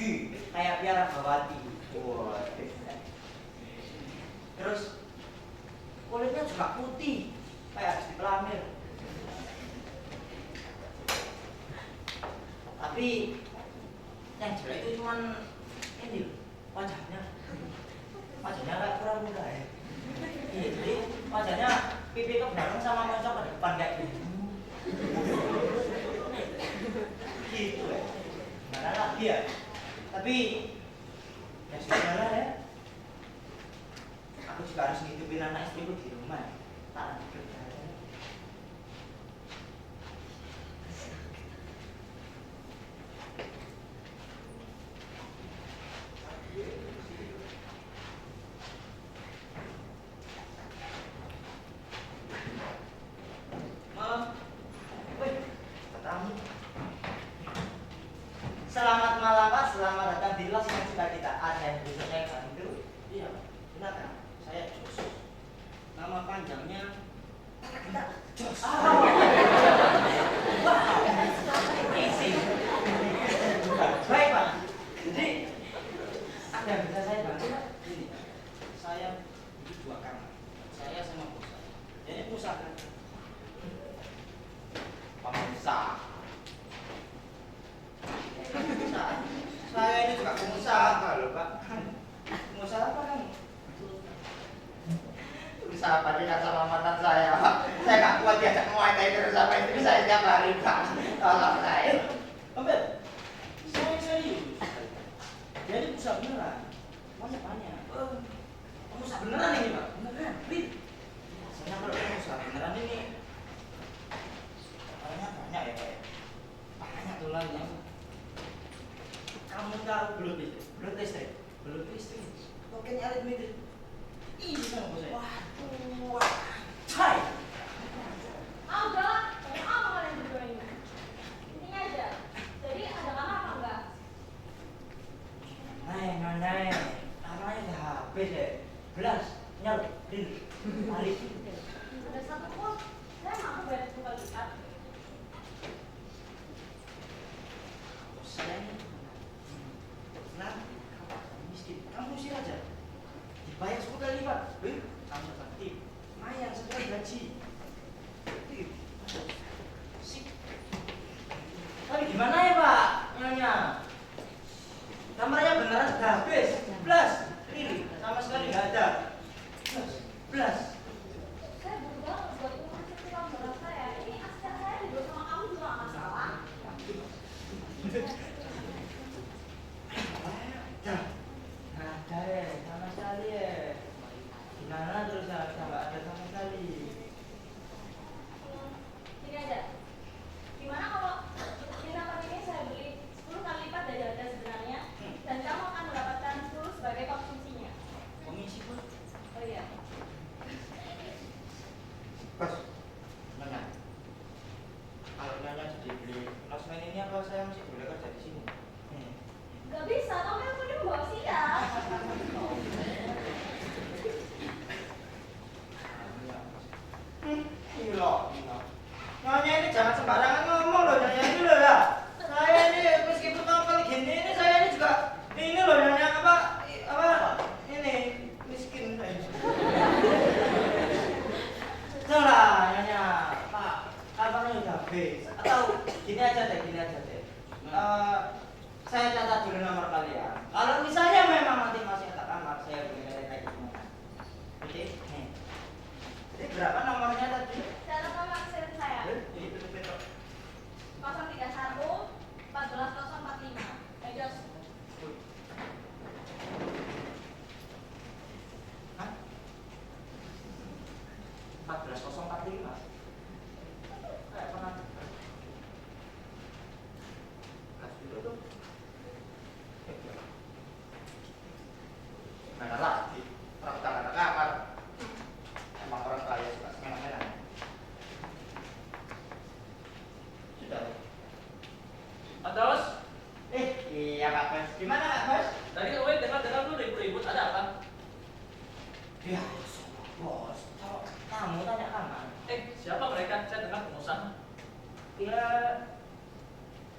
tinggi kayak piara bawati. Wah. Terus kulitnya juga putih kayak habis dipelamir. Tapi yang jelek itu cuman ini wajahnya kayak kurang muda ya. Iya, jadi wajahnya pipi kebenaran sama moncong ke depan kayak gitu. Gitu ya. Gimana lagi ya? Tapi ya sudah ya. Aku juga harus ngidupin anak istriku di rumah. Tak ada kerja. Selamat malam Pak, selamat datang di Los yang suka kita. Ada yang bisa saya bantu? Iya, benar kan? Saya Jos. Nama panjangnya Jos. Easy. Baik Pak. Jadi ada yang bisa saya bantu Pak? Ini, saya hidup 2 kamar. Saya sama bos saya. Ini pusat kan? Pemirsa. Saya ini juga pengusaha loh Pak. Pengusaha apa kan? Usaha padikan sama mantan saya Pak. Saya gak kuat diajak Muay Thai terus sama istri saya tiap hari Pak. Tolong saya. Ambil. Saya serius. Jadi pengusaha beneran. Banyak. Pengusaha beneran ini Pak. Beneran. Saya kalau pengusaha beneran ini banyak ya Pak. Banyak tulangnya. Kamu tahu belum listrik? Tokennya aritmetik. Ih, sama bos saya. Waduh, cai. Udah, kayak apa kalian berdua ini? Intinya aja. Jadi ada kamar apa enggak? Naik. Namanya udah habis ya. Belas, nyal, tarik. Ada 1 pos. Saya mampu bayar 10 kali lipat. Saya ini miskin. Kamu usir aja. Dibayar 10 kali lipat. Kamu tertib. Lumayan sesuai gaji. Sip. Tapi gimana ya Pak? Nyonya. Kamarnya beneran sudah habis. Belas. Riri. Sama sekali nggak ada. Belas. Saya butuh banget buat uang cicilan barang saya. Ini asisten saya dibuat sama kamu juga nggak masalah. Ada ya, sama sekali ya. Gimana terus ya, nggak ada sama sekali. Gini aja. Gimana kalau dinner ini saya beli 10 kali lipat dari harga sebenarnya dan kamu akan mendapatkan 10 sebagai konsumsinya. Komisi pun. Oh iya. Bos, Nyonya. Kalau Nyonya jadi beli losmen ini apa saya masih boleh kerja di sini? Gak bisa, kamu yang punya bawa siap. Gila. Nyonya ini jangan sembarangan ngomong loh, Nyonya ini loh ya. Saya ini meskipun nongol gini ini saya ini juga ini loh Nyonya apa ini miskin saya. Salah Nyonya, Pak. Kabarnya udah habis. Atau gini aja deh. Saya catat dulu nomor kalian. Kalau misalnya memang nanti masih ada kamar, saya boleh kayak gimana? Oke? Jadi berapa nomornya tadi? Cara nomor asisten saya. Itu betul. 031 14045. Jos. Hah? 14045. Kayak pernah. Kasih dulu tuh. Mana lagi? Orang kita nggak ada kamar. Emang orang kaya suka semena-mena. Sudah. Atas, Iya Kak Bos. Gimana Kak Bos? tadi dengar lu ribut-ribut ada apa? Ya, Bos. Kalau kamu tanya kamu. Siapa mereka? Saya dengar pengusaha. Ya,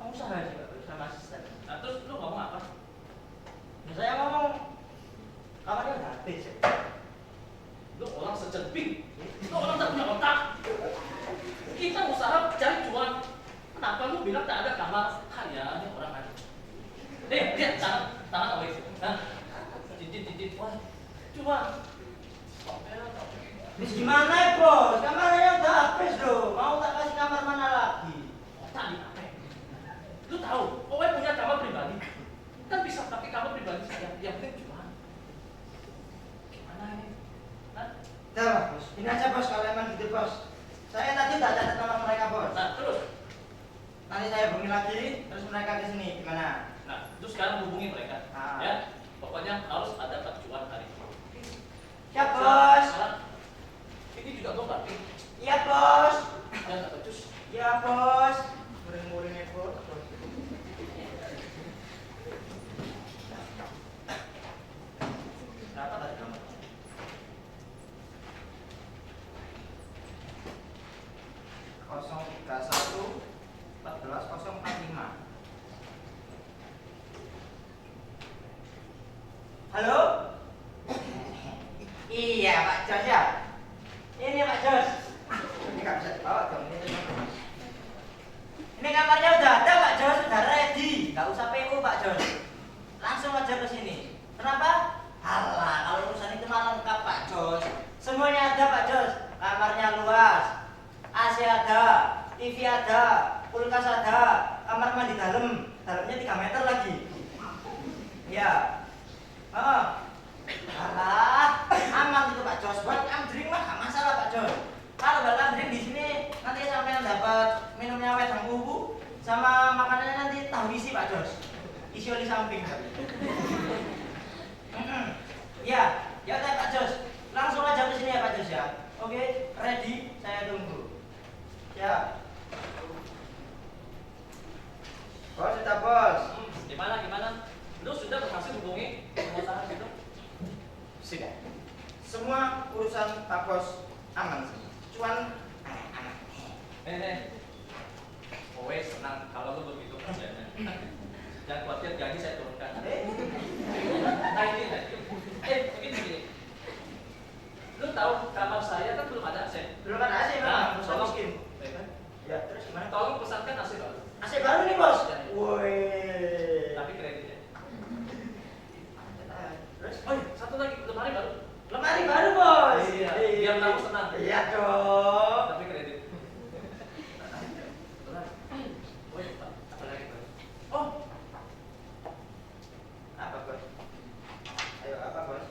pengusaha juga sama asisten. Nah, terus lu ngomong apa? tangan away. Nah, cincin. Wah, cuma. Bis gimana ya bos? Kamarnya udah habis loh. Mau tak kasih kamar mana lagi? Otak dipakai. Lu tahu, Owe punya kamar pribadi. Kan bisa pakai kamar pribadi saya. Yang penting cuma. Gimana ini? Nah, Udah lah bos. Ini aja bos kalau emang gitu bos. Saya tadi udah catat nomor mereka bos. nah terus. Nanti saya hubungi lagi, terus mereka ke sini gimana? Nah, terus sekarang hubungi mereka. Ah. Ya, pokoknya harus ada acuan hari ini. Ya bos. Ini juga gue banting. Iya bos. Dan tak becus. Iya bos. Muring-muringnya bos. Berapa tadi kamu? Kosong 31 14045. Halo? Iya Pak Jos ya? Ini Pak Jos. Ini nggak bisa dibawa dong. Ini kamarnya udah ada Pak Jos, sudah ready. Nggak usah PU Pak Jos. Langsung aja ke sini. Kenapa? Halah, kalau urusan itu mah lengkap Pak Jos. Semuanya ada Pak Jos. Kamarnya luas, AC ada, TV ada, kulkas ada, kamar mandi dalamnya 3 meter lagi. Ya. Alah, aman itu Pak Jos. Buat amdring mah gak masalah Pak Jos. Kalau buat amdring di sini nanti sampai dapat minumnya wedang uwu sama makanannya nanti tahu isi Pak Jos. Isi oli samping. Ya, ya udah Pak Jos. Langsung aja ke sini ya Pak Jos ya. Oke, ready? Saya tunggu. Ya. Bos, sudah bos. Gimana? Lu sudah berhasil hubungi pengusaha gitu? Sudah. Semua urusan Pak Bos aman sih. Cuman anak-anak. Owe senang kalau lu begitu kerjanya. Jangan khawatir gaji saya turunkan. Nah ini. Begini. Lu tahu kamar saya kan belum ada AC. belum ada AC Nah, Bos. tolong. Miskin. Ya, terus gimana? Tolong pesankan AC baru. AC baru nih Bos. Ya. Woi. Tapi kreditnya. Terus Oh iya, satu lagi lemari baru. lemari baru Bos. Iya, biar tahu senang. Iya dong. Tapi kredit. Woi, apa lagi baru? Oh, Apa Bos? Ayo apa Bos?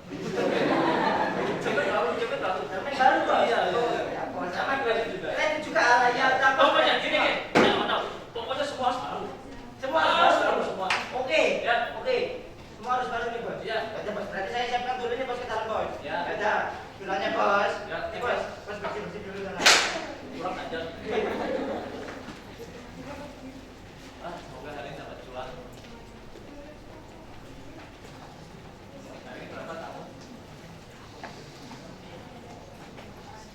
cepet baru. Lemari baru Bos. Iya. Ya, Bos. Sama kredit juga. Kredit juga ala ya. Pokoknya gini. Pokoknya semua harus baru. Semua harus baru. Semua. Oke. Ya. Oke. Semua harus baru nih Bos. Iya. Ada Bos. Berarti saya siapkan dulu nih Bos ke dalam Bos. Ya. Ada. Gulanya Bos. Ya, Nih Bos. Bos bersih dulu sana. Kurang ajar. Semoga hari ini dapat cuan. Hari ini berapa tamu?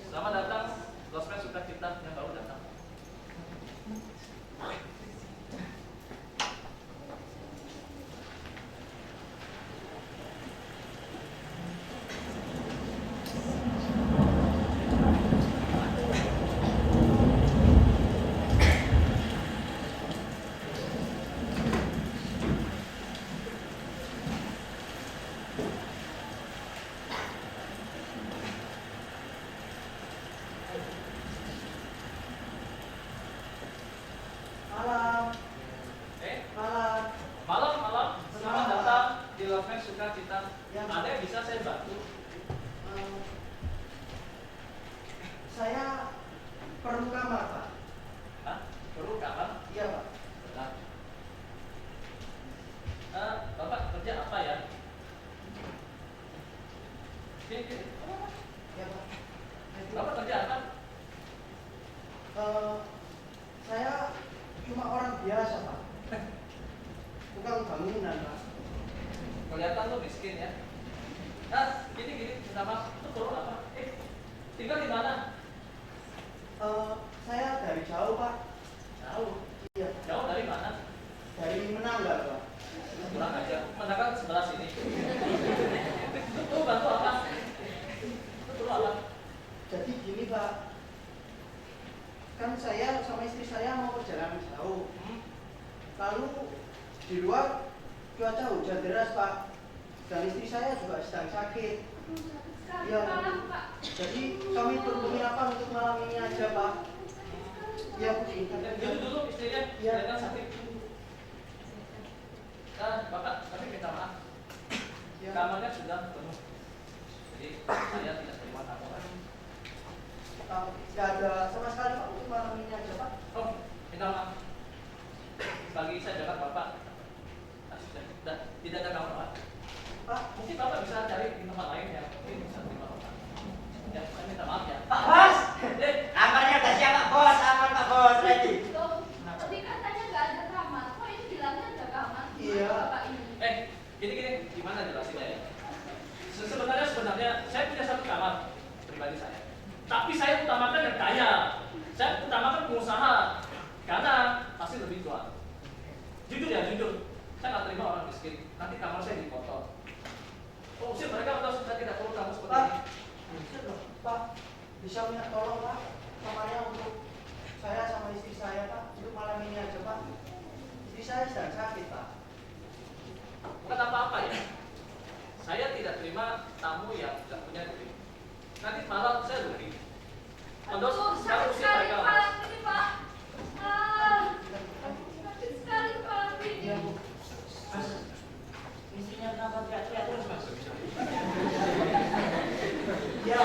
Selamat datang, Losmen Sukacita yang baru datang. Malam. Malam. Malam. Selamat datang di Losmen Sukacita. Ya. Ada yang bisa saya bantu? Saya perlu kamar Pak. Hah? Perlu kamar? Iya Pak. Benar. Bapak kerja apa ya? Sini. Iya Pak. Bapak kerja apa? Saya cuma orang biasa Pak. Tukang bangunan Pak. Kelihatan lo miskin ya. Gini, minta maaf. Lu perlu apa? Tinggal di mana? Saya dari jauh Pak. Jauh. Iya. Jauh dari mana? Dari Menangga Pak. Kurang aja. Mendagang sebelah sini. Lu bantu apa? Lu perlu apa? Jadi gini Pak. Kan saya sama istri saya mau perjalanan jauh. Lalu di luar cuaca hujan sudah deras Pak, dan istri saya juga sedang sakit. Iya, jadi kami berhubungan apa untuk malam ini aja Pak? Iya Bu. Dulu istrinya sedang sakit. Bapak, tapi minta maaf. Ya. Kamarnya sudah penuh. Jadi saya tidak terima tamu lagi. Tidak ada sama sekali Pak untuk malam ini aja Pak. Oh, minta maaf. Pagi saya dapat Bapak. Tidak ada kamar Pak. Pak, mungkin Bapak bisa cari di tempat lain yang mungkin bisa terima Bapak. Ya, saya minta maaf ya. Pak Bos, kamarnya udah siap Pak Bos, aman Pak Bos, ready. Tadi katanya nggak ada kamar, kok ini bilangnya ada kamar? Iya. Bapak ini. Gini, gimana jelasinnya ya? Sebenarnya saya punya satu kamar pribadi saya. Tapi saya utamakan yang kaya. Saya utamakan pengusaha karena pasti lebih tua. Jujur ya, jujur. Saya nggak terima orang miskin. Nanti kamar saya dipotong. Oh, usir mereka atau saya tidak perlu kamu seperti ini. Pak, bisa minta tolong Pak, kamarnya untuk saya sama istri saya Pak, untuk malam ini aja Pak. Istri saya sedang sakit Pak. Bukan apa-apa ya. Saya tidak terima tamu yang tidak punya duit. Nanti malam saya rugi. Untuk saya usir sekali mereka. Pak, ini Pak. Sakit sekali Pak. Iya Bu. Mas, istrinya kenapa teriak-teriak terus Mas? Iya.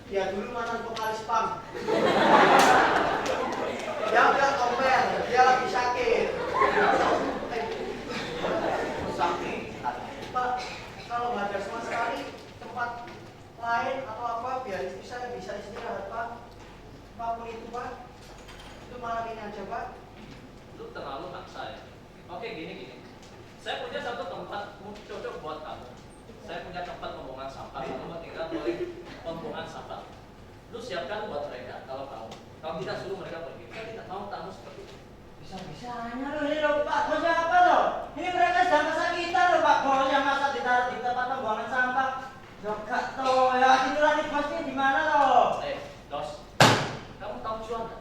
Dia dulu mantan vokalis punk. Dia udah kompel, dia lagi sakit. Sakit. Pak, kalau nggak ada sama sekali tempat lain atau apa biar istri saya bisa istirahat Pak. Apapun itu Pak. Itu malam ini aja Pak. Lu terlalu maksa ya. Oke, gini. Saya punya satu tempat cocok buat kamu. Saya punya tempat pembuangan sampah. Kamu mau tinggal boleh pembuangan sampah. Lu siapkan buat mereka kalau mau. Kalau tidak suruh mereka pergi. Saya tidak mau tamu seperti itu. Bisa-bisanya loh ini loh Pak Bos apa loh? Ini mereka sedang kesakitan loh Pak Bos yang masa ditaruh di tempat pembuangan sampah. Loh gak toh ya inilah nih bosnya di mana loh? Dos, kamu tahu cuan kan?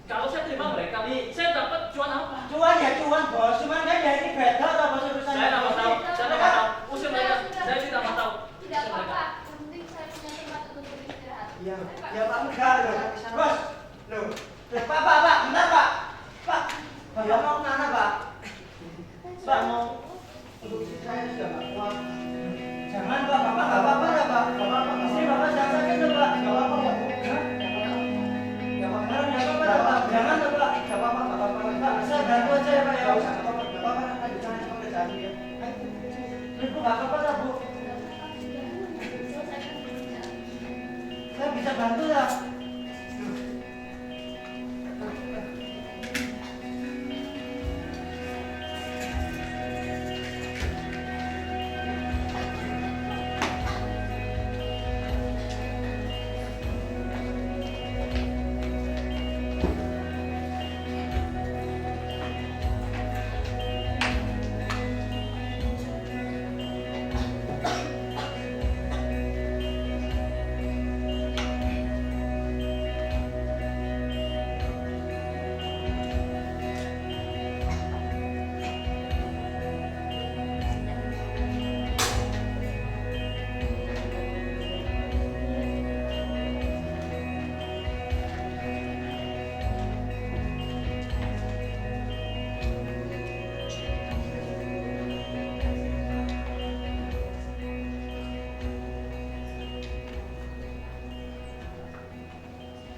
Kalau saya terima mereka, saya dapat cuan apa? Cuan ya cuan Bos, cuman kan ya ini beda loh Bos urusannya. Saya tidak mau tahu. Saya tidak mau tahu. Usir mereka. Saya tidak mau tahu. Tidak apa-apa, yang penting saya punya tempat untuk beristirahat. Iya, ya Pak enggak loh. Bos, loh. Pak, bentar Pak. Pak, Bapak mau kemana Pak? Pak mau untuk istri saya sudah nggak kuat. Jangan Pak, Bapak nggak apa-apa ya Pak. Bapak, istri Bapak sedang sakit loh Pak. Nggak apa-apa ya Bu. Nggak apa-apa ya Pak. Jangan loh Pak. Nggak apa-apa, nggak apa-apa. Pak, saya bantu aja ya Pak ya. Nggak usah, nggak apa-apa. Nggak apa-apa, lanjutkan aja pekerjaan ya. Ibu nggak apa-apa ya Bu. Saya bisa bantu ya.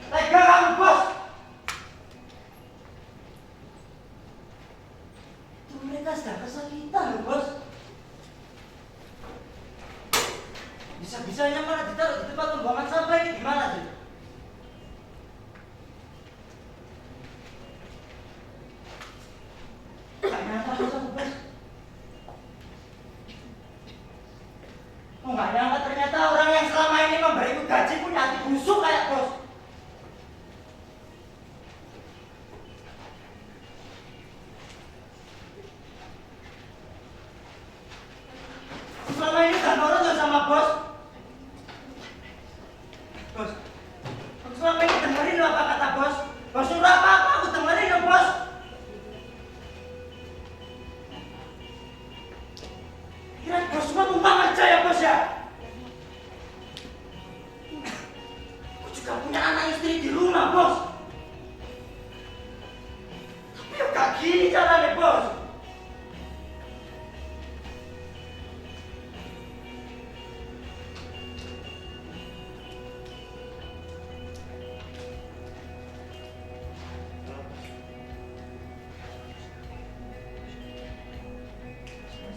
Tega kamu Bos. Itu mereka sedang kesakitan loh Bos. Bisa-bisanya malah ditaruh di tempat pembuangan sampah ini gimana sih? Gak nyangka Bos aku Bos. Oh gak nyangka ternyata orang yang selama ini memberiku gaji punya hati busuk kayak Bos. Selama ini gak nurut loh sama Bos. Bos, aku selama ini dengerin loh apa kata Bos. Bos suruh apa-apa aku dengerin loh Bos.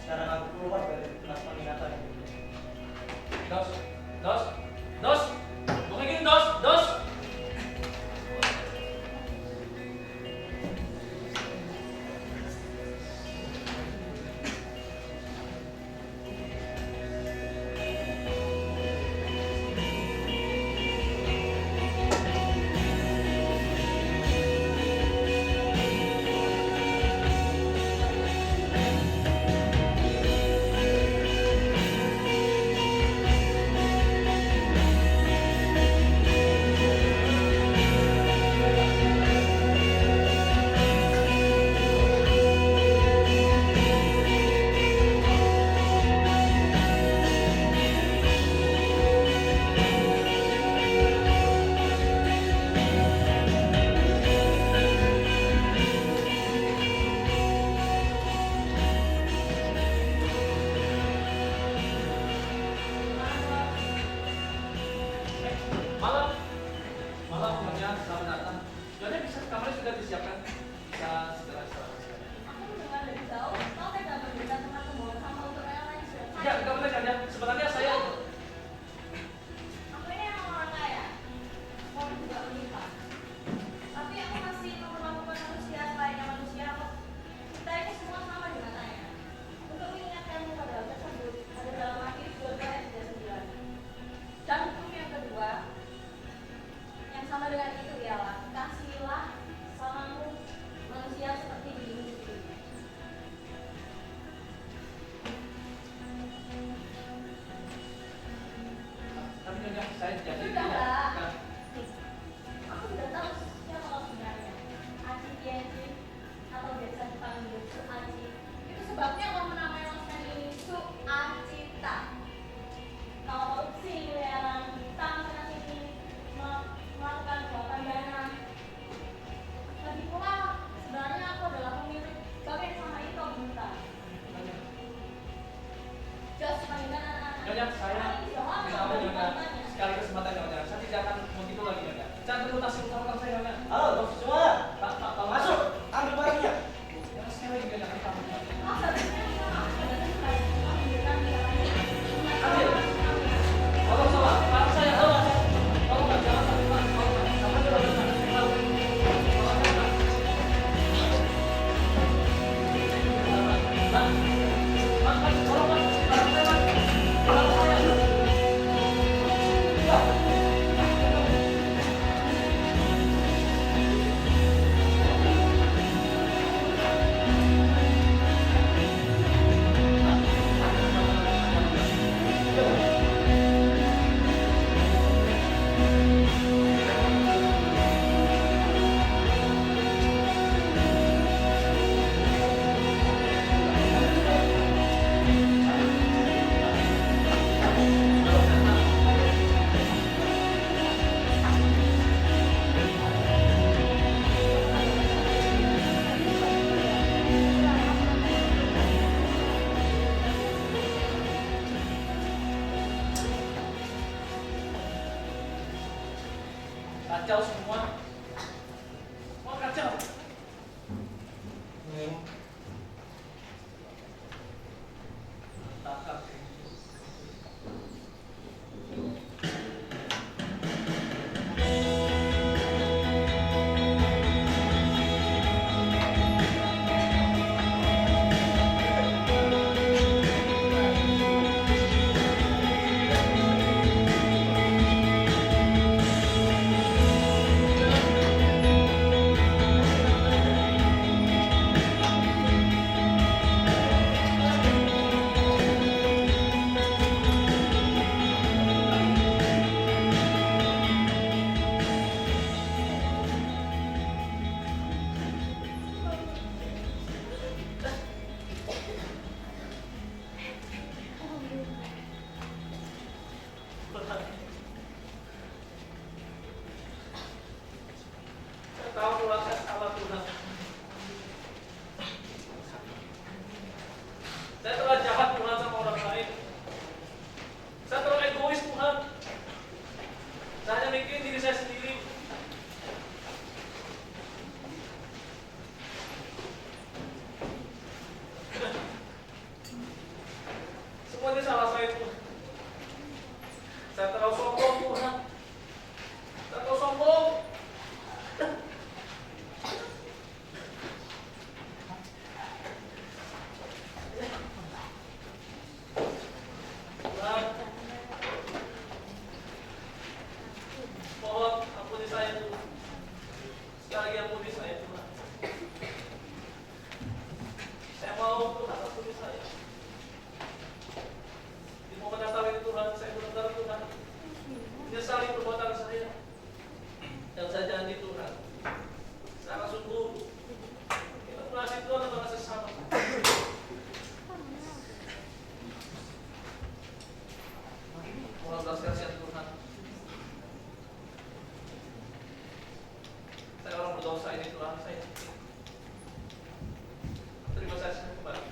sekarang aku keluar dari kelas pengingatan. Dos, dos, dos, bukan gini dos, dos. Malam, malam semuanya, selamat datang. Sebenarnya bisa kamarnya sudah disiapkan, bisa segera istirahat. Aku mendengar dari jauh, kau tega memberikan tempat pembuangan sampah untuk orang yang sudah Ya, nggak boleh kan ya? Sebenarnya saya Aku ini emang orang kaya, mau juga menikah. Tapi aku masih memperlakukan manusia selayaknya manusia kok. Kita ini semua sama dengan saya. Untuk mengingatkanmu pada hal tersebut, ada dalam Matius 12 ayat 39. Dan hukum yang kedua, yang sama dengan itu ialah kasihilah sesamamu manusia seperti dirimu sendiri. tapi nyonya saya jadi Sudahlah. Kan, Aku sudah tahu siapa kau sebenarnya. Aci Tienji atau biasa dipanggil Su Aci. Itu sebabnya kau menamai losmen ini Su Acita. Kau korupsi, miliaran, hutang sana sini, melakukan kejahatan dana. Lagi pula, sebenarnya aku adalah pemilik bank yang sama itu kau minta. nyonya, Just panggilkan anak-anak. nyonya saya Anak ini sudah lama minta sudah nyonya dipanggilnya. sekali kesempatan nyonya. Saya tidak akan begitu lagi nyonya. Jangan terlutas utama saya nyonya. Halo, bos semuanya. Pak, tolong Masuk, ambil barangnya. Jangan sekali lagi nyonya kami tamu. Oh, sebenarnya minta maaf pada saya. Kau memberikan jalannya. Ambil. Tolong sama, Pak saya, tolong Pak. Tolong Pak, jangan sampai Pak. Tolong Pak, sampai coba Pak. Tolong. Tolong saya, Pak. Pak, Pak, Pak, tolong Pak. Tolong saya, Pak. Tolong saya. Kacau semua. Semua kacau. Takkan. Aku Semuanya salah saya Tuhan. Saya terlalu sombong Tuhan. Saya terlalu sombong. Tuhan, mohon ampuni saya Tuhan. Sekali lagi ampuni saya Tuhan. Saya mau Tuhan ampuni saya. Di momen Natal ini Tuhan, saya benar-benar Tuhan menyesali perbuatan saya. Dan saya janji Tuhan, secara sungguh kita mengasihi Tuhan dan mengasihi sesama. Mohon belas kasihan Tuhan. Saya orang berdosa ini Tuhan, saya terima kasih kembali.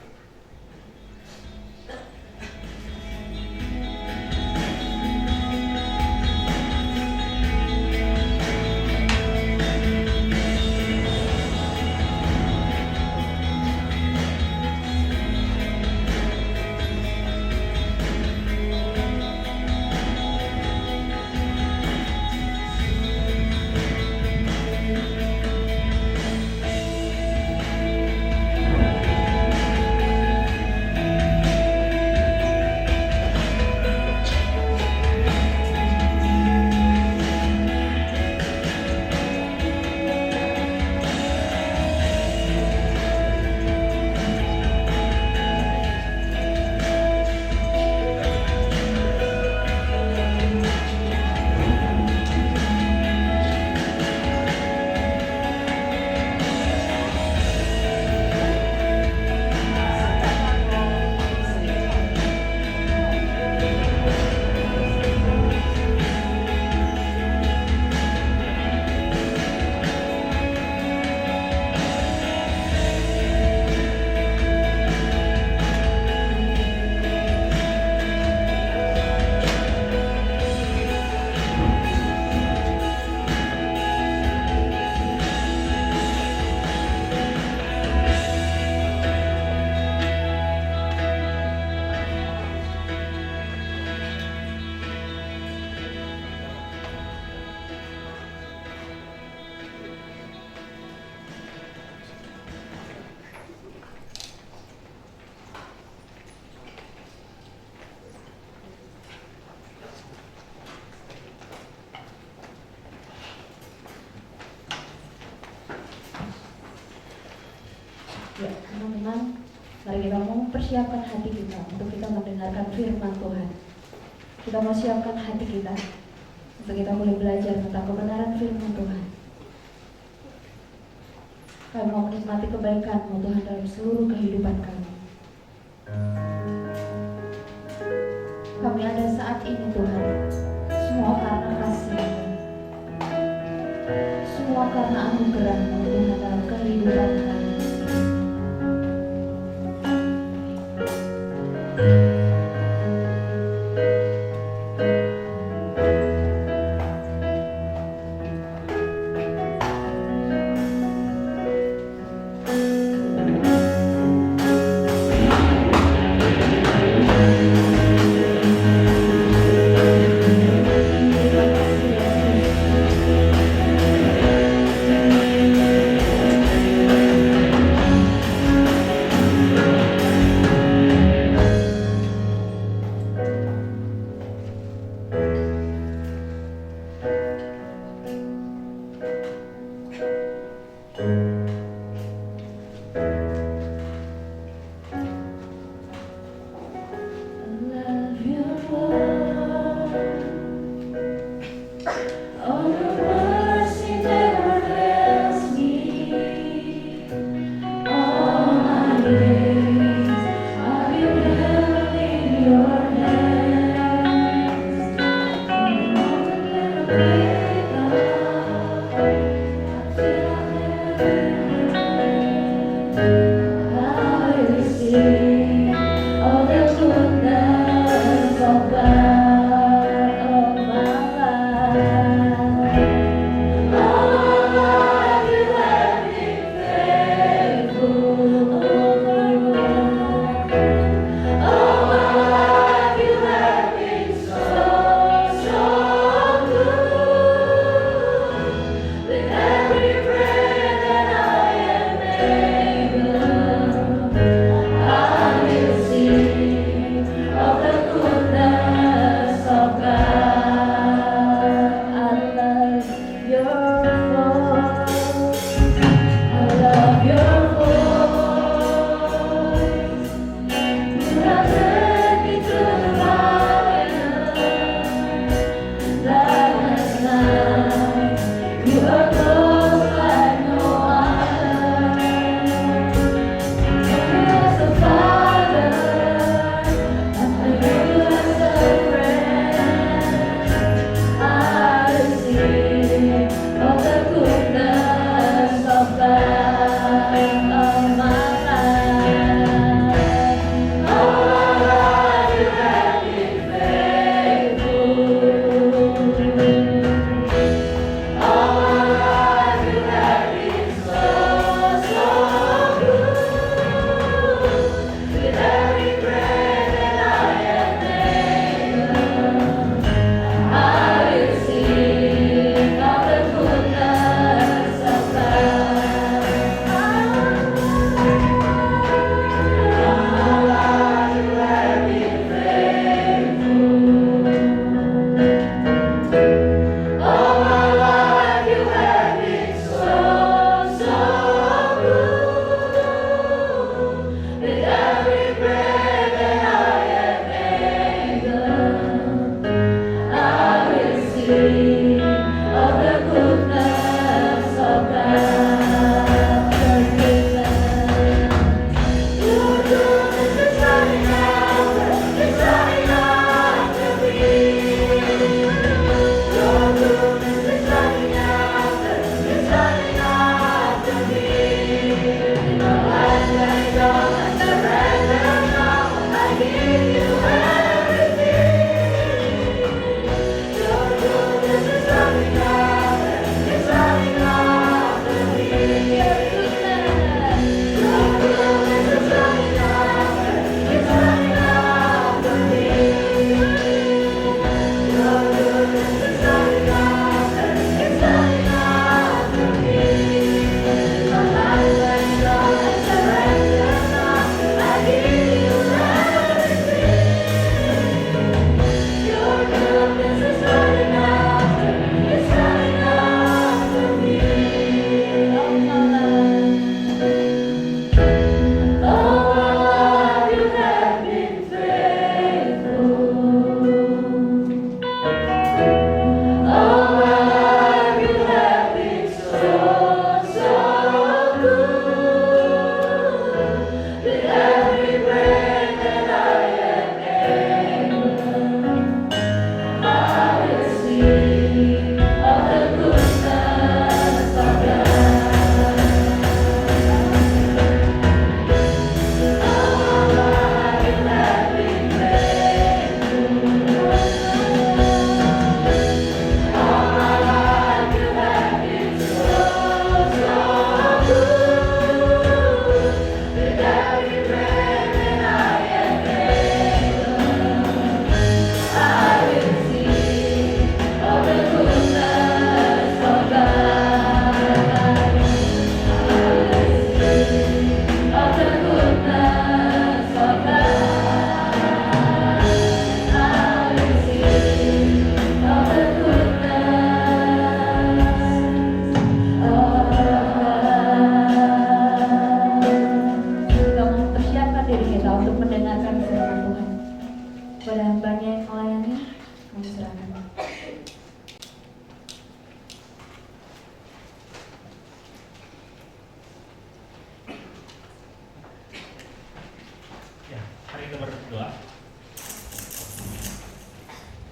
Ya, teman-teman, mari kita mempersiapkan hati kita untuk kita mendengarkan firman Tuhan. Kita mau siapkan hati kita untuk kita boleh belajar tentang kebenaran firman Tuhan. Kami mau menikmati kebaikan-Mu Tuhan dalam seluruh kehidupan kami. Kami ada saat ini Tuhan, semua karena kasih-Mu, semua karena anugerah-Mu Tuhan dalam kehidupan kami.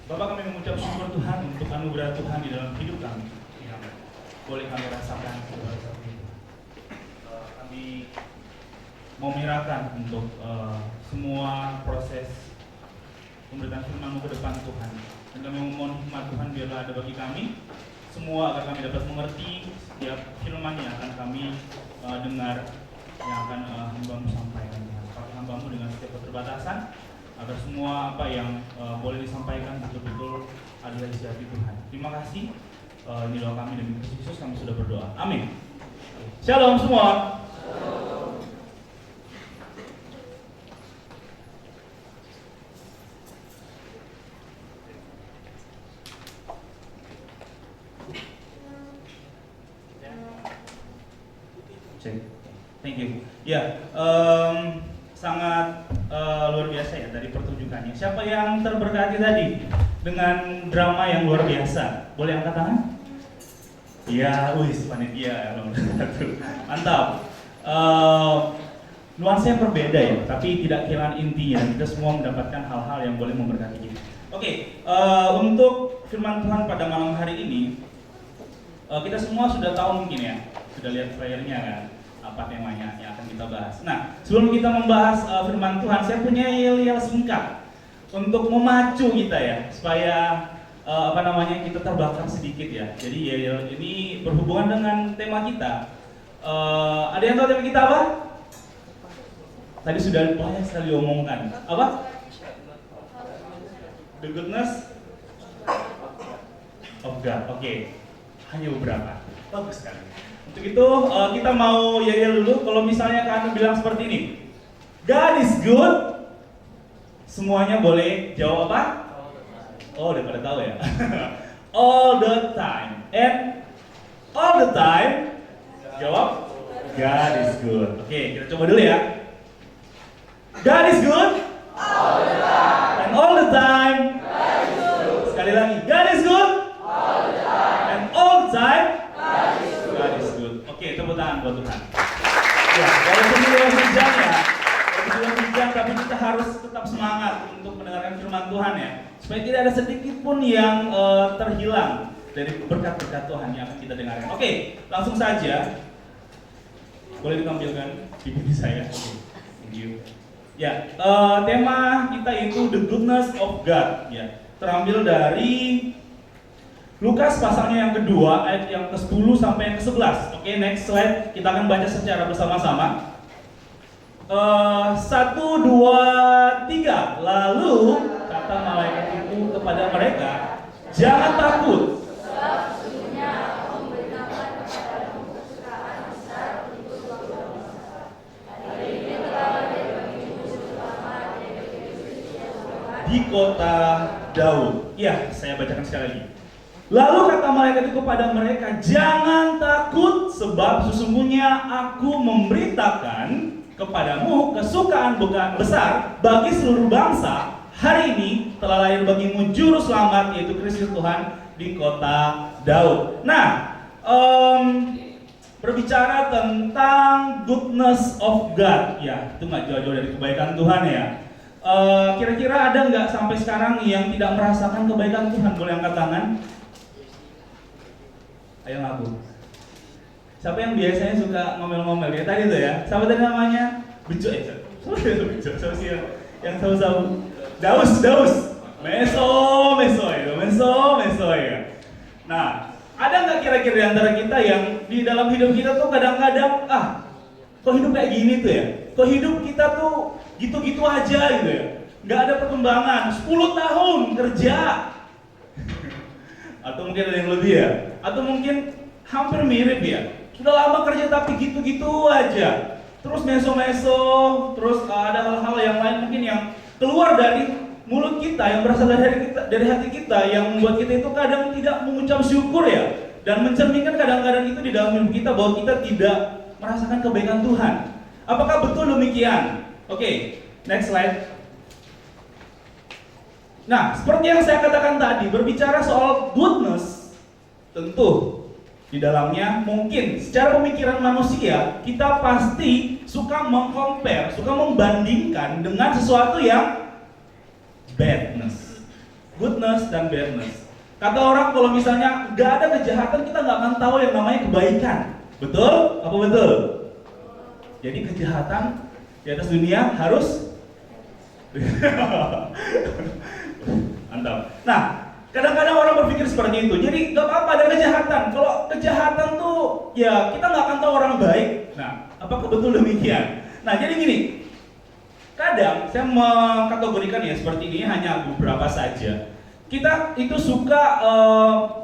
Bapak, kami mengucap syukur Tuhan untuk anugerah Tuhan di dalam hidup kami yang boleh kami rasakan pada saat ini. Kami mau menyerahkan untuk semua proses pemberitaan firman-Mu ke depan Tuhan. Dan kami memohon hikmat Tuhan biarlah ada bagi kami semua agar kami dapat mengerti setiap firman yang akan kami dengar, yang akan hamba-Mu sampaikan. Pakai hamba-Mu dengan setiap keterbatasan, agar semua apa yang boleh disampaikan betul-betul adalah isi hati Tuhan. Terima kasih. Ini doa kami demi Kristus Yesus, kami sudah berdoa. Amin. Shalom semua. Thank you. Ya, sangat luar biasa ya tadi pertunjukannya. Siapa yang terberkati tadi dengan drama yang luar biasa? Boleh angkat tangan? Iya, wis panitia, mantap. Nuansa yang berbeda ya, tapi tidak kehilangan intinya. Kita semua mendapatkan hal-hal yang boleh memberkati kita. Oke, untuk firman Tuhan pada malam hari ini, kita semua sudah tahu mungkin ya, sudah lihat flyernya kan, apa temanya yang akan kita bahas. Nah, sebelum kita membahas firman Tuhan, saya punya yel-yel singkat untuk memacu kita ya, supaya kita terbakar sedikit ya. Jadi yel-yel ini berhubungan dengan tema kita. Ada yang tahu tema kita apa? Tadi sudah banyak sekali diomongkan. Apa? The goodness of God. Oke. Hanya beberapa. Bagus sekali. Untuk itu kita mau yel dulu. Kalau misalnya kamu bilang seperti ini, God is good, semuanya boleh jawab apa? Oh, udah pada tahu ya. All the time. And all the time jawab God is good. Oke, kita coba dulu ya. God is good all the time. And all the time God is good. Sekali lagi, God is good all the time. And all the time God is good. Oke, tepuk tangan buat Tuhan. Ya, walaupun sudah sejam ya, tapi kita harus tetap semangat untuk mendengarkan firman Tuhan ya, supaya tidak ada sedikit pun yang terhilang dari berkat-berkat Tuhan yang akan kita dengarkan. Oke, langsung saja. Boleh ditampilkan PPT saya. Oke, thank you. Ya, tema kita itu The Goodness of God ya, terambil dari Lukas pasalnya yang kedua, ayat yang ke-10 sampai yang ke-11. Oke, next slide. Kita akan baca secara bersama-sama. 1, 2, 3. Lalu kata malaikat itu kepada mereka, jangan takut. Sebab sesungguhnya aku memberitakan kepadamu kesukaan besar untuk suatu bangsa. Hari ini telah lahir bagimu juru selamat, yaitu Kristus Tuhan di kota Daud. Ya, saya bacakan sekali lagi. Lalu kata malaikat itu kepada mereka, jangan takut, sebab sesungguhnya aku memberitakan kepadamu kesukaan besar bagi seluruh bangsa. Hari ini telah lahir bagimu juru selamat, yaitu Kristus Tuhan di kota Daud. Nah, berbicara tentang goodness of God, ya itu nggak jauh-jauh dari kebaikan Tuhan ya. Kira-kira ada nggak sampai sekarang yang tidak merasakan kebaikan Tuhan? Boleh angkat tangan. Ayo ngaku. Siapa yang biasanya suka ngomel-ngomel ya tadi tuh ya? Siapa tadi namanya? Bejo ya? Siapa sih yang tahu-tahu? Daus. Meso ya. Nah, ada nggak kira-kira di antara kita yang di dalam hidup kita tuh kadang-kadang kok hidup kayak gini tuh ya? Kok hidup kita tuh gitu-gitu aja gitu ya? Nggak ada perkembangan. 10 tahun kerja. Atau mungkin ada yang lebih ya? Atau mungkin hampir mirip ya? Sudah lama kerja tapi gitu-gitu aja. Terus meso-meso, terus ada hal-hal yang lain mungkin yang keluar dari mulut kita, yang berasal dari hati kita, yang membuat kita itu kadang tidak mengucap syukur ya, dan mencerminkan kadang-kadang itu di dalam hidup kita bahwa kita tidak merasakan kebaikan Tuhan. Apakah betul demikian? Oke, next slide. Nah, seperti yang saya katakan tadi, berbicara soal goodness, tentu di dalamnya mungkin secara pemikiran manusia kita pasti suka mengcompare, suka membandingkan dengan sesuatu yang badness. goodness dan badness. Kata orang kalau misalnya nggak ada kejahatan, kita nggak akan tahu yang namanya kebaikan. Betul? Apa betul? Jadi kejahatan di atas dunia harus mantap. Nah, kadang-kadang orang berpikir seperti itu. Jadi nggak apa-apa ada kejahatan. Kalau kejahatan tuh ya kita nggak akan tahu orang baik. Nah, apakah betul demikian? Nah, jadi gini. Kadang saya mengkategorikan ya seperti ini hanya beberapa saja. Kita itu suka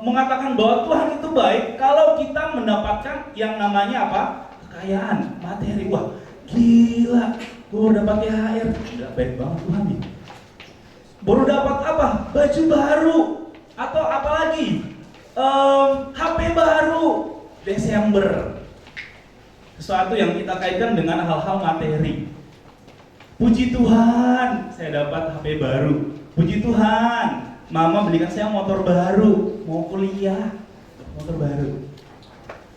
mengatakan bahwa Tuhan itu baik kalau kita mendapatkan yang namanya apa? Kekayaan, materi. Wah, gila, baru dapat THR, udah baik banget Tuhan nih. Baru dapat apa? Baju baru atau apalagi HP baru Desember. Sesuatu yang kita kaitkan dengan hal-hal materi. Puji Tuhan, saya dapat HP baru. Puji Tuhan, Mama belikan saya motor baru, mau kuliah, motor baru.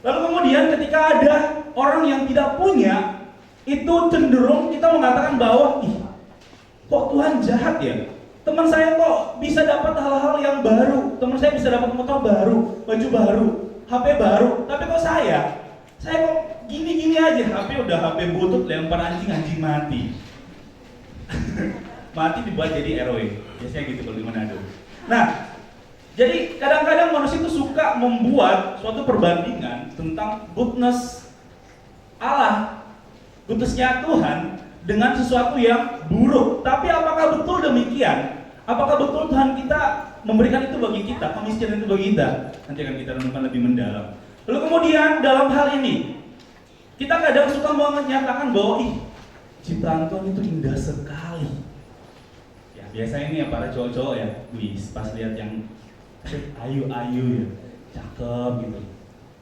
Lalu kemudian ketika ada orang yang tidak punya, itu cenderung kita mengatakan bahwa, ih, kok Tuhan jahat ya? Teman saya kok bisa dapat hal-hal yang baru, teman saya bisa dapat motor baru, baju baru, HP baru, tapi kok saya kok gini-gini aja, HP udah HP butut, lempar anjing mati. Mati dibuat jadi RW, biasanya gitu kalau di Manado. Nah, jadi kadang-kadang manusia itu suka membuat suatu perbandingan tentang goodness Allah, goodness-nya Tuhan dengan sesuatu yang buruk. Tapi apakah betul demikian? Apakah betul Tuhan kita memberikan itu bagi kita, kemiskinan itu bagi kita? Nanti akan kita renungkan lebih mendalam. Lalu kemudian dalam hal ini, kita kadang suka menyatakan bahwa ciptaan Tuhan itu indah sekali. Biasanya ini ya para cowok-cowok ya, wis pas lihat yang ayu-ayu ya, cakep gitu.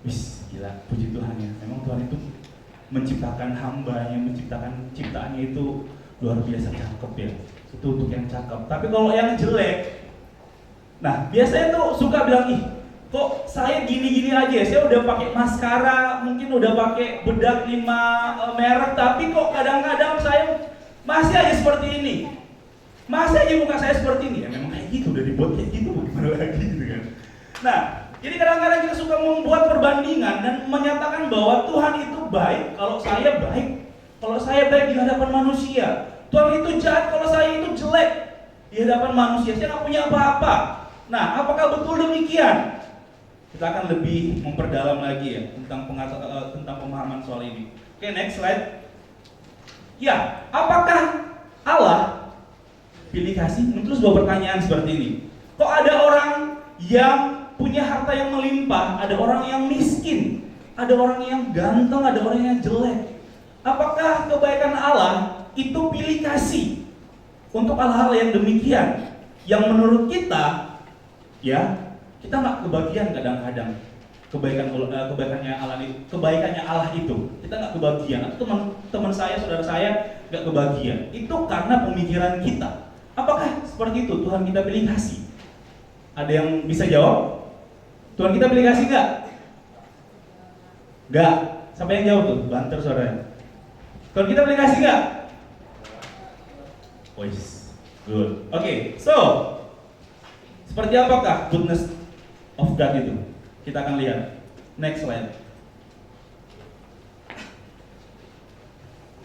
Wis gila, puji Tuhan ya. Memang Tuhan itu menciptakan hambanya, menciptakan ciptaannya itu luar biasa cakep ya. Itu untuk yang cakep. Tapi kalau yang jelek, nah biasanya tuh suka bilang, kok saya gini-gini aja, saya udah pakai maskara, mungkin udah pakai bedak 5 merek, tapi kok kadang-kadang saya masih aja seperti ini. Masa aja muka saya seperti ini? Ya memang kayak gitu, udah dibuat kayak gitu, gimana lagi gitu kan. Nah, jadi kadang-kadang kita suka membuat perbandingan dan menyatakan bahwa Tuhan itu baik kalau saya baik. Kalau saya baik di hadapan manusia. Tuhan itu jahat kalau saya itu jelek di hadapan manusia. Saya nggak punya apa-apa. Nah, apakah betul demikian? Kita akan lebih memperdalam lagi ya tentang pemahaman soal ini. Oke, next slide. Ya, apakah Allah pilih kasih? Terus sebuah pertanyaan seperti ini. Kok ada orang yang punya harta yang melimpah, ada orang yang miskin, ada orang yang ganteng, ada orang yang jelek? Apakah kebaikan Allah itu pilih kasih untuk hal-hal yang demikian? Yang menurut kita, ya kita nggak kebagian kadang-kadang kebaikannya Allah itu kita nggak kebagian. Teman saya, saudara saya nggak kebagian. Itu karena pemikiran kita. Apakah seperti itu Tuhan kita pilih kasih? Ada yang bisa jawab? Tuhan kita pilih kasih nggak? Nggak. Siapa yang jawab tuh? Banter suaranya. Tuhan kita pilih kasih nggak? Voice. Good. Oke, so seperti apakah goodness of God itu? Kita akan lihat. Next slide.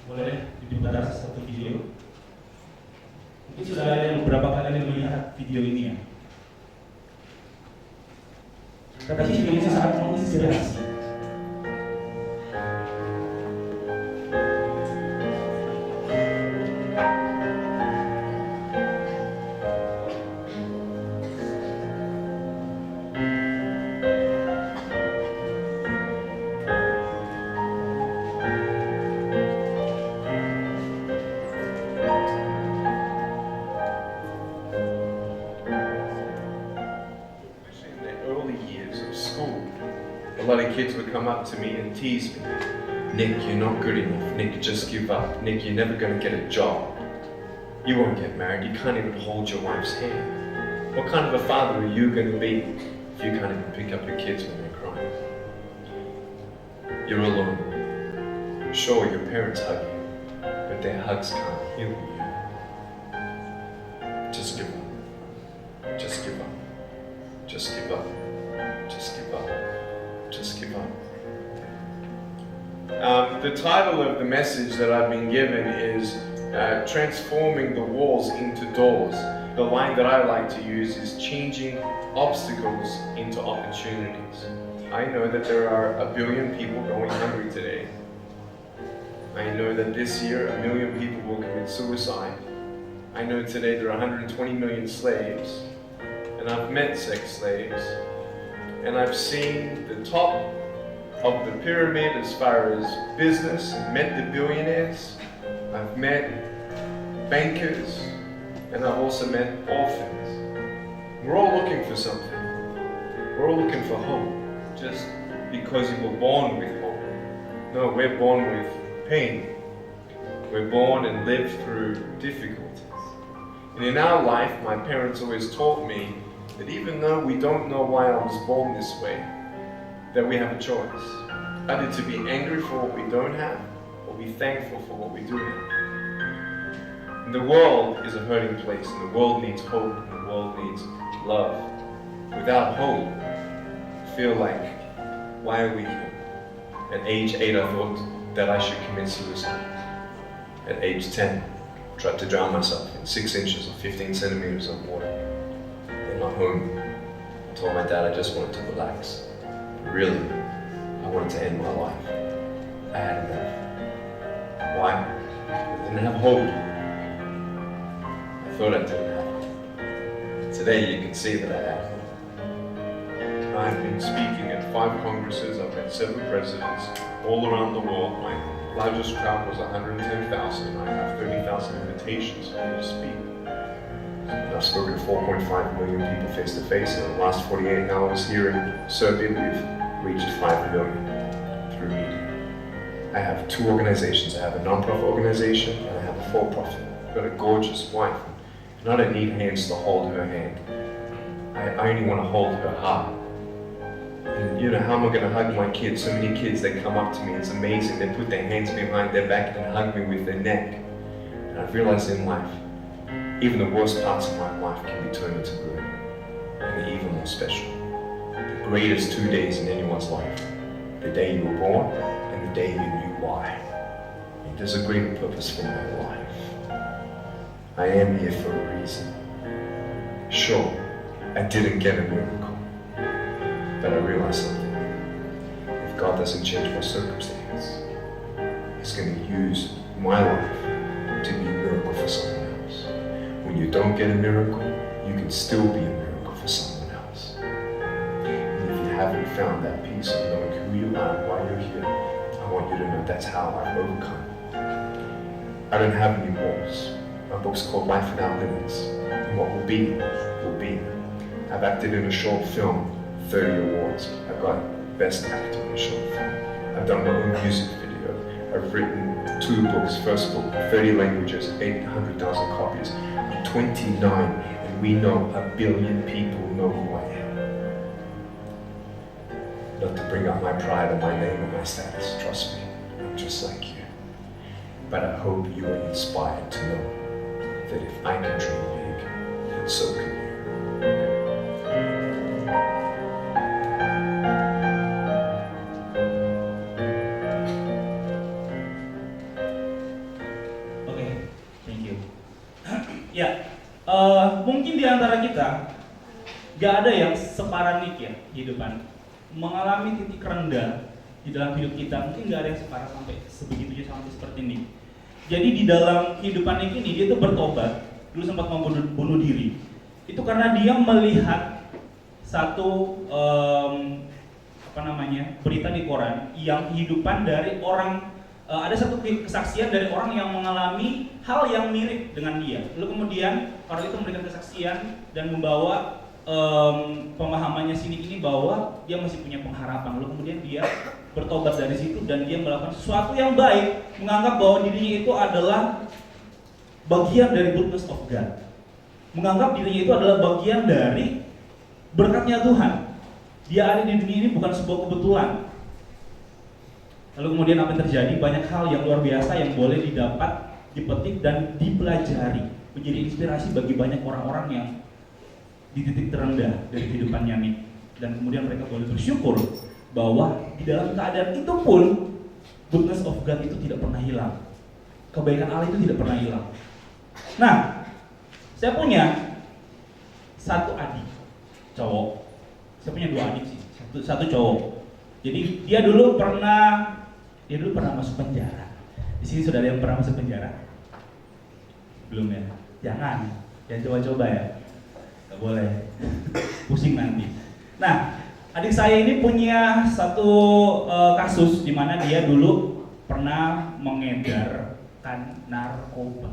Boleh diputar satu video? Mungkin sudah ada beberapa kali yang melihat video ini ya. Tapi ini sangat menginspirasi. A lot of kids would come up to me and tease me. Nick, you're not good enough. Nick, just give up. Nick, you're never going to get a job. You won't get married. You can't even hold your wife's hand. What kind of a father are you going to be if you can't even pick up your kids when they're crying? You're alone. Sure, your parents hug you, but their hugs can't heal you. Just give up. Just give up. Just give up. Just give up. Just give up. The title of the message that I've been given is Transforming the Walls into Doors. The line that I like to use is changing obstacles into opportunities. I know that there are 1 billion people going hungry today. I know that this year 1 million people will commit suicide. I know today there are 120 million slaves, and I've met sex slaves, and I've seen the top of the pyramid as far as business, and met the billionaires. I've met bankers, and I've also met orphans. We're all looking for something. We're all looking for hope, just because you were born with hope. No, we're born with pain. We're born and live through difficulties. And in our life, my parents always taught me that even though we don't know why I was born this way, that we have a choice. Either to be angry for what we don't have, or be thankful for what we do have. And the world is a hurting place, and the world needs hope, and the world needs love. Without hope, I feel like, why are we here? At age 8, I thought that I should commit suicide. At age 10, I tried to drown myself in 6 inches or 15 centimeters of water. In my home, I told my dad I just wanted to relax. Really, I wanted to end my life. I had enough. Why? I didn't have hope. I thought I didn't have hope. Today you can see that I have hope. I've been speaking at 5 congresses, I've met 7 presidents all around the world. My largest crowd was 110,000. I have 30,000 invitations for me to speak. I've spoken to 4.5 million people face to face. In the last 48 hours here in Serbia, we've reached 5 million through media. I have 2 organizations. I have a non-profit organization and I have a for-profit. I've got a gorgeous wife, and I don't need hands to hold her hand. I only want to hold her heart. And you know, how am I going to hug my kids? So many kids, they come up to me, it's amazing. They put their hands behind their back and hug me with their neck. And I've realized in life, even the worst parts of my life can be turned into good, and they're even more special. The greatest 2 days in anyone's life, the day you were born and the day you knew why. And there's a greater purpose for my life. I am here for a reason. Sure, I didn't get a miracle, but I realized something. If God doesn't change my circumstance, He's going to use my life to be a miracle for someone else. When you don't get a miracle, you can still be a miracle for someone else. And if you haven't found that peace of knowing who you are and why you're here, I want you to know that's how I've overcome. I don't have any walls. My book's called Life Without Limits. And what will be, will be. I've acted in a short film, 30 awards. I got Best Actor in a Short Film. I've done my own music video. I've written 2 books. First book, 30 languages, 800,000 copies. I'm 29, and we know 1 billion people know who I am. Not to bring up my pride or my name or my status, trust me, I'm just like you. But I hope you are inspired to know that if I can dream big, then so can you. Ya, mungkin di antara kita gak ada yang separah Nick ya di depan. Mengalami titik rendah di dalam hidup kita, mungkin gak ada yang separah sampai sebegitunya sampai seperti Nick. Jadi di dalam kehidupan Nick ini dia tuh bertobat, dulu sempat mau bunuh diri. Itu karena dia melihat satu berita di koran yang kehidupan dari orang. Ada satu kesaksian dari orang yang mengalami hal yang mirip dengan dia. Lalu kemudian orang itu memberikan kesaksian dan membawa pemahamannya sini ini bahwa dia masih punya pengharapan. Lalu kemudian dia bertobat dari situ dan dia melakukan sesuatu yang baik, menganggap bahwa dirinya itu adalah bagian dari goodness of God. Menganggap dirinya itu adalah bagian dari berkatnya Tuhan. Dia ada di dunia ini bukan sebuah kebetulan. Lalu kemudian apa yang terjadi? Banyak hal yang luar biasa yang boleh didapat, dipetik dan dipelajari, menjadi inspirasi bagi banyak orang-orang yang di titik terendah dari kehidupannya Nick. Dan kemudian mereka boleh bersyukur bahwa di dalam keadaan itu pun goodness of God itu tidak pernah hilang. Kebaikan Allah itu tidak pernah hilang. Nah, saya punya satu adik cowok. Saya punya dua adik sih, satu cowok. Jadi dia dulu pernah masuk penjara. Di sini sudah ada yang pernah masuk penjara? Belum ya? Jangan coba-coba ya. Gak boleh, pusing nanti. Nah, adik saya ini punya satu kasus di mana dia dulu pernah mengedarkan narkoba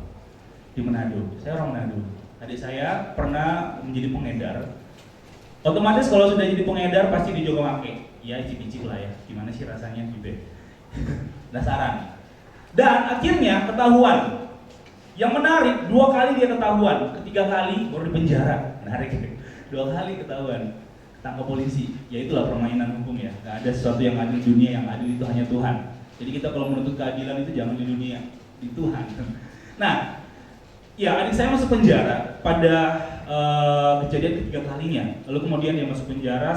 di Manado. Saya orang Manado. Adik saya pernah menjadi pengedar. Otomatis kalau sudah jadi pengedar pasti dijogomake. Ya icip-icip lah ya. Gimana sih rasanya gitu ya. Dasaran. Dan akhirnya ketahuan. Yang menarik, 2 kali dia ketahuan, ketiga kali baru dipenjara. Menarik, 2 kali ketahuan, tangkap polisi. Ya itulah permainan hukum ya. Gak ada sesuatu yang adil di dunia, yang adil itu hanya Tuhan. Jadi kita kalau menuntut keadilan itu jangan di dunia, di Tuhan. Nah, ya adik saya masuk penjara pada kejadian ketiga kalinya. Lalu kemudian dia masuk penjara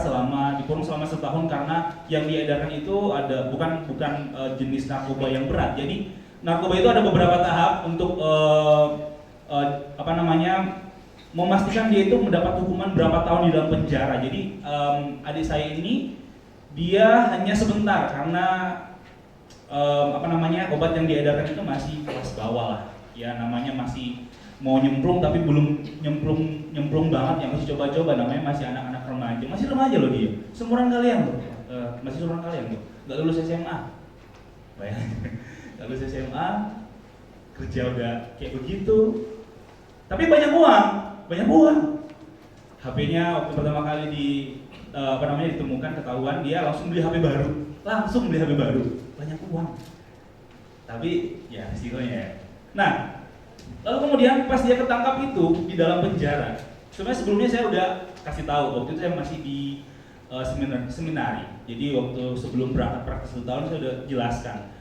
dikurung selama setahun karena yang diedarkan itu ada bukan jenis narkoba yang berat. Jadi narkoba itu ada beberapa tahap untuk memastikan dia itu mendapat hukuman berapa tahun di dalam penjara. Jadi adik saya ini dia hanya sebentar karena obat yang diedarkan itu masih kelas bawah lah. Ya namanya masih mau nyemplung tapi belum nyemplung banget, yang masih coba-coba, namanya masih anak-anak remaja. Masih remaja loh dia. Seumuran kalian loh. Masih seumuran kalian loh. Enggak lulus SMA. Bayangin. Lulus SMA, kerja udah kayak begitu, tapi banyak uang. HP-nya waktu pertama kali ditemukan, ketahuan, dia langsung beli HP baru, banyak uang. Tapi ya risikonya ya. Nah, lalu kemudian pas dia ketangkap itu di dalam penjara, sebenarnya sebelumnya saya udah kasih tahu, waktu itu saya masih di seminari. Jadi waktu sebelum berangkat praktek 1 tahun saya udah jelaskan.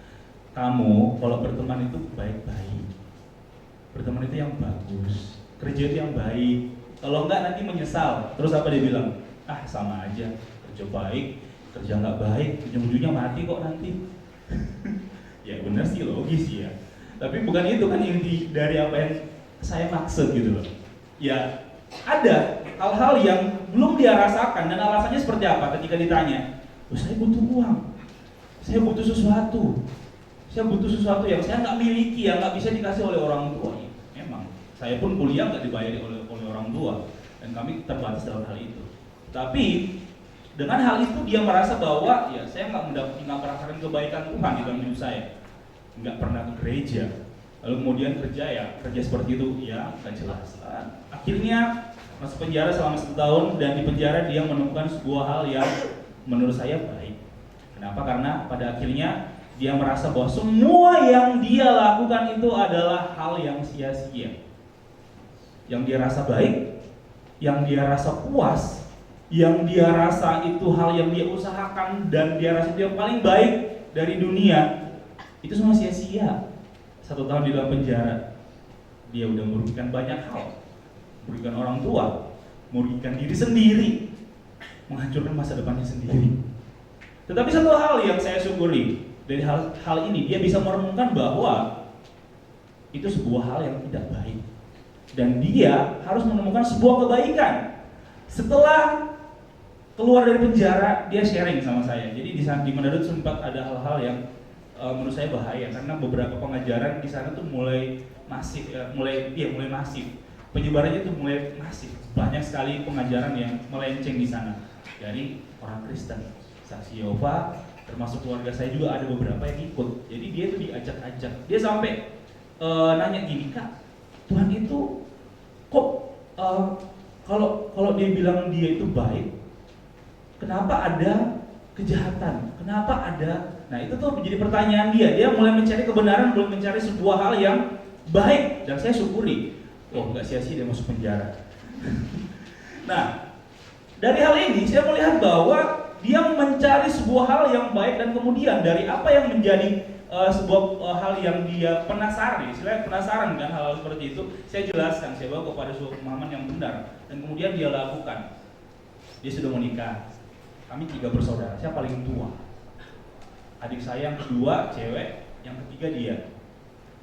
Kamu kalau berteman itu baik-baik, berteman itu yang bagus, kerja itu yang baik. Kalau enggak nanti menyesal. Terus apa dia bilang? Sama aja, kerja baik, kerja nggak baik, ujung-ujungnya mati kok nanti. Ya benar sih, logis ya. Tapi bukan itu kan inti dari apa yang saya maksud gitu loh. Ya ada hal-hal yang belum dia rasakan dan alasannya seperti apa ketika ditanya. Saya butuh uang, saya butuh sesuatu. Saya butuh sesuatu yang saya nggak miliki, yang nggak bisa dikasih oleh orang tua. Ya, memang, saya pun kuliah nggak dibayari oleh orang tua, dan kami terbatas dalam hal itu. Tapi dengan hal itu dia merasa bahwa ya saya nggak merasakan kebaikan Tuhan di dalam hidup saya, nggak pernah ke gereja. Lalu kemudian kerja seperti itu, ya nggak jelas. Akhirnya masuk penjara selama 1 tahun, dan di penjara dia menemukan sebuah hal yang menurut saya baik. Kenapa? Karena pada akhirnya dia merasa bahwa semua yang dia lakukan itu adalah hal yang sia-sia. Yang dia rasa baik, yang dia rasa puas, yang dia rasa itu hal yang dia usahakan dan dia rasa itu yang paling baik dari dunia, itu semua sia-sia. 1 tahun di dalam penjara, dia udah merugikan banyak hal, merugikan orang tua, merugikan diri sendiri, menghancurkan masa depannya sendiri. Tetapi satu hal yang saya syukuri dari hal ini, dia bisa merenungkan bahwa itu sebuah hal yang tidak baik, dan dia harus menemukan sebuah kebaikan. Setelah keluar dari penjara, dia sharing sama saya. Jadi di Manado sempat ada hal-hal yang menurut saya bahaya, karena beberapa pengajaran di sana tuh mulai masif, mulai masif. Penyebarannya tuh mulai masif. Banyak sekali pengajaran yang melenceng di sana dari orang Kristen, Saksi Yehova, termasuk keluarga saya juga ada beberapa yang ikut. Jadi dia tuh diajak-ajak. Dia sampai nanya gini, Kak, Tuhan itu kok kalau dia bilang dia itu baik, kenapa ada kejahatan? Kenapa ada? Nah itu tuh menjadi pertanyaan dia. Dia mulai mencari kebenaran, mulai mencari sebuah hal yang baik, dan saya syukuri. Oh, nggak sia-sia dia masuk penjara. Nah, dari hal ini saya melihat bahwa dia mencari sebuah hal yang baik, dan kemudian dari apa yang menjadi sebuah hal yang dia penasaran, istilahnya penasaran kan hal-hal seperti itu, saya jelaskan, saya bawa kepada sebuah pemahaman yang benar dan kemudian dia lakukan. Dia sudah menikah, kami 3 bersaudara, saya paling tua. Adik saya yang kedua cewek, yang ketiga dia.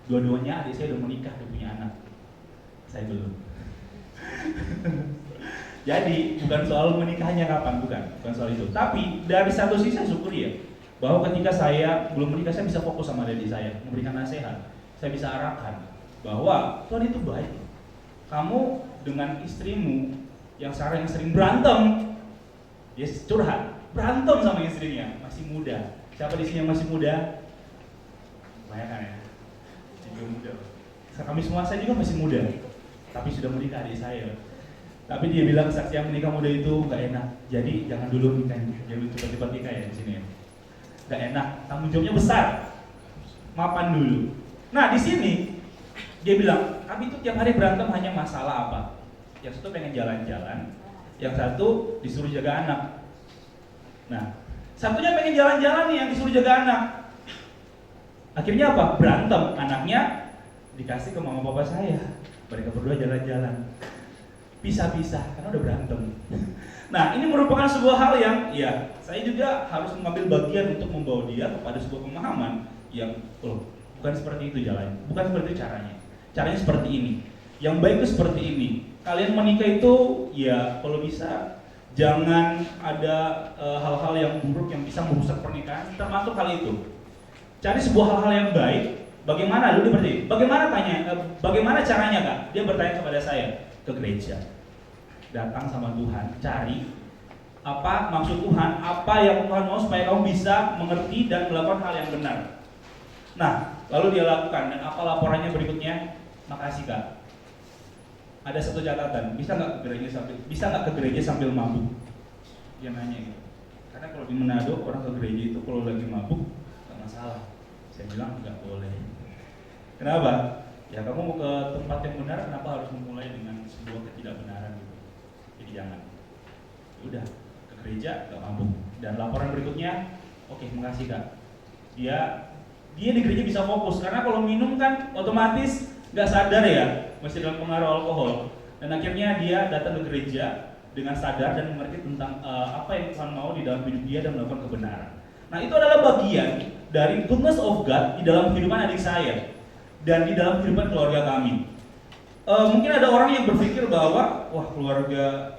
Dua-duanya adik saya udah menikah, udah punya anak. Saya belum. Jadi bukan soal menikahnya kapan, bukan soal itu. Tapi dari satu sisi saya syukuri ya, bahwa ketika saya belum menikah saya bisa fokus sama adik saya, memberikan nasihat. Saya bisa arahkan bahwa Tuhan itu baik. Kamu dengan istrimu yang sekarang yang sering berantem, dia curhat, berantem sama istrinya, masih muda. Siapa di sini yang masih muda? Banyak kan ya? Juga muda. Kami semua, saya juga masih muda, tapi sudah menikah adik saya. Tapi dia bilang saksi yang menikah muda itu nggak enak, jadi jangan dulu nikah, jangan cepat-cepat nikah ya di sini. Nggak enak, tanggung jawabnya besar, mapan dulu. Nah di sini dia bilang, kami itu tiap hari berantem hanya masalah apa? Yang satu pengen jalan-jalan, yang satu disuruh jaga anak. Nah, satunya pengen jalan-jalan nih yang disuruh jaga anak. Akhirnya apa? Berantem, anaknya dikasih ke mama papa saya. Mereka berdua jalan-jalan. Pisah-pisah karena udah berantem. Nah, ini merupakan sebuah hal yang ya saya juga harus mengambil bagian untuk membawa dia kepada sebuah pemahaman yang bukan seperti itu jalannya, bukan seperti itu caranya. Caranya seperti ini. Yang baik itu seperti ini. Kalian menikah itu ya kalau bisa jangan ada hal-hal yang buruk yang bisa merusak pernikahan, termasuk hal itu. Cari sebuah hal-hal yang baik. Bagaimana? Lu seperti bagaimana bagaimana caranya Kak? Dia bertanya kepada saya, ke gereja. Datang sama Tuhan, cari apa maksud Tuhan, apa yang Tuhan mau supaya kamu bisa mengerti dan melakukan hal yang benar. Nah, lalu dia lakukan dan apa laporannya berikutnya? Makasih Kak. Ada satu catatan, bisa nggak ke gereja sambil mabuk? Dia nanya gitu. Karena kalau di Manado orang ke gereja itu kalau lagi mabuk nggak masalah. Saya bilang nggak boleh. Kenapa? Ya kamu mau ke tempat yang benar, kenapa harus memulai dengan sebuah ketidakbenaran gitu? Jadi jangan. Udah ke gereja nggak mabuk. Dan laporan berikutnya, oke, makasih Kak. Dia di gereja bisa fokus karena kalau minum kan otomatis nggak sadar ya, masih dalam pengaruh alkohol. Dan akhirnya dia datang ke gereja dengan sadar dan mengerti tentang apa yang Tuhan mau di dalam hidup dia dan melakukan kebenaran. Nah itu adalah bagian dari goodness of God di dalam kehidupan adik saya dan di dalam kehidupan keluarga kami. Mungkin ada orang yang berpikir bahwa wah keluarga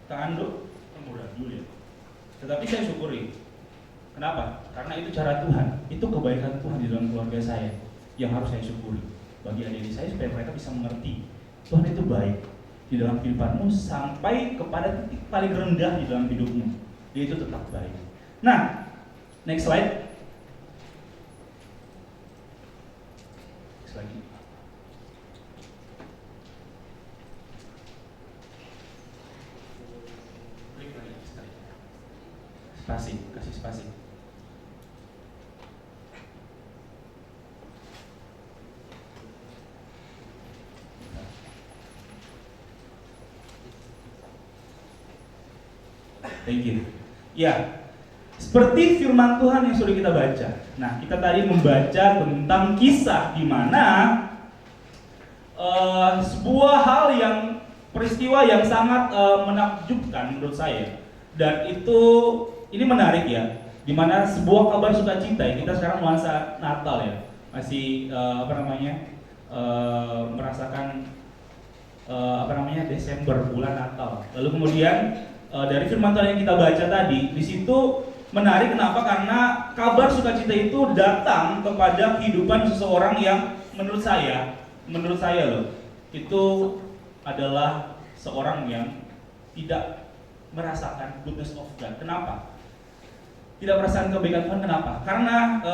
Kak Ando murah dulu ya. Tetapi saya syukuri. Kenapa? Karena itu cara Tuhan, itu kebaikan Tuhan di dalam keluarga saya yang harus saya syukuri. Bagi adik-adik saya supaya mereka bisa mengerti Tuhan itu baik di dalam kehidupanmu sampai kepada titik paling rendah di dalam hidupmu. Dia itu tetap baik. Nah, next slide. Lagi. Klik lagi sekali. Spasi, kasih spasi. Thank you. Ya, seperti firman Tuhan yang sudah kita baca. Nah, kita tadi membaca tentang kisah di mana sebuah hal yang peristiwa yang sangat menakjubkan menurut saya. Dan ini menarik ya, di mana sebuah kabar sukacita. Kita sekarang masa Natal ya, masih merasakan Desember, bulan Natal. Lalu kemudian dari firman Tuhan yang kita baca tadi, di situ menarik kenapa? Karena kabar sukacita itu datang kepada kehidupan seseorang yang menurut saya loh, itu adalah seorang yang tidak merasakan goodness of God. Kenapa? Tidak merasakan kebaikan Tuhan, kenapa? Karena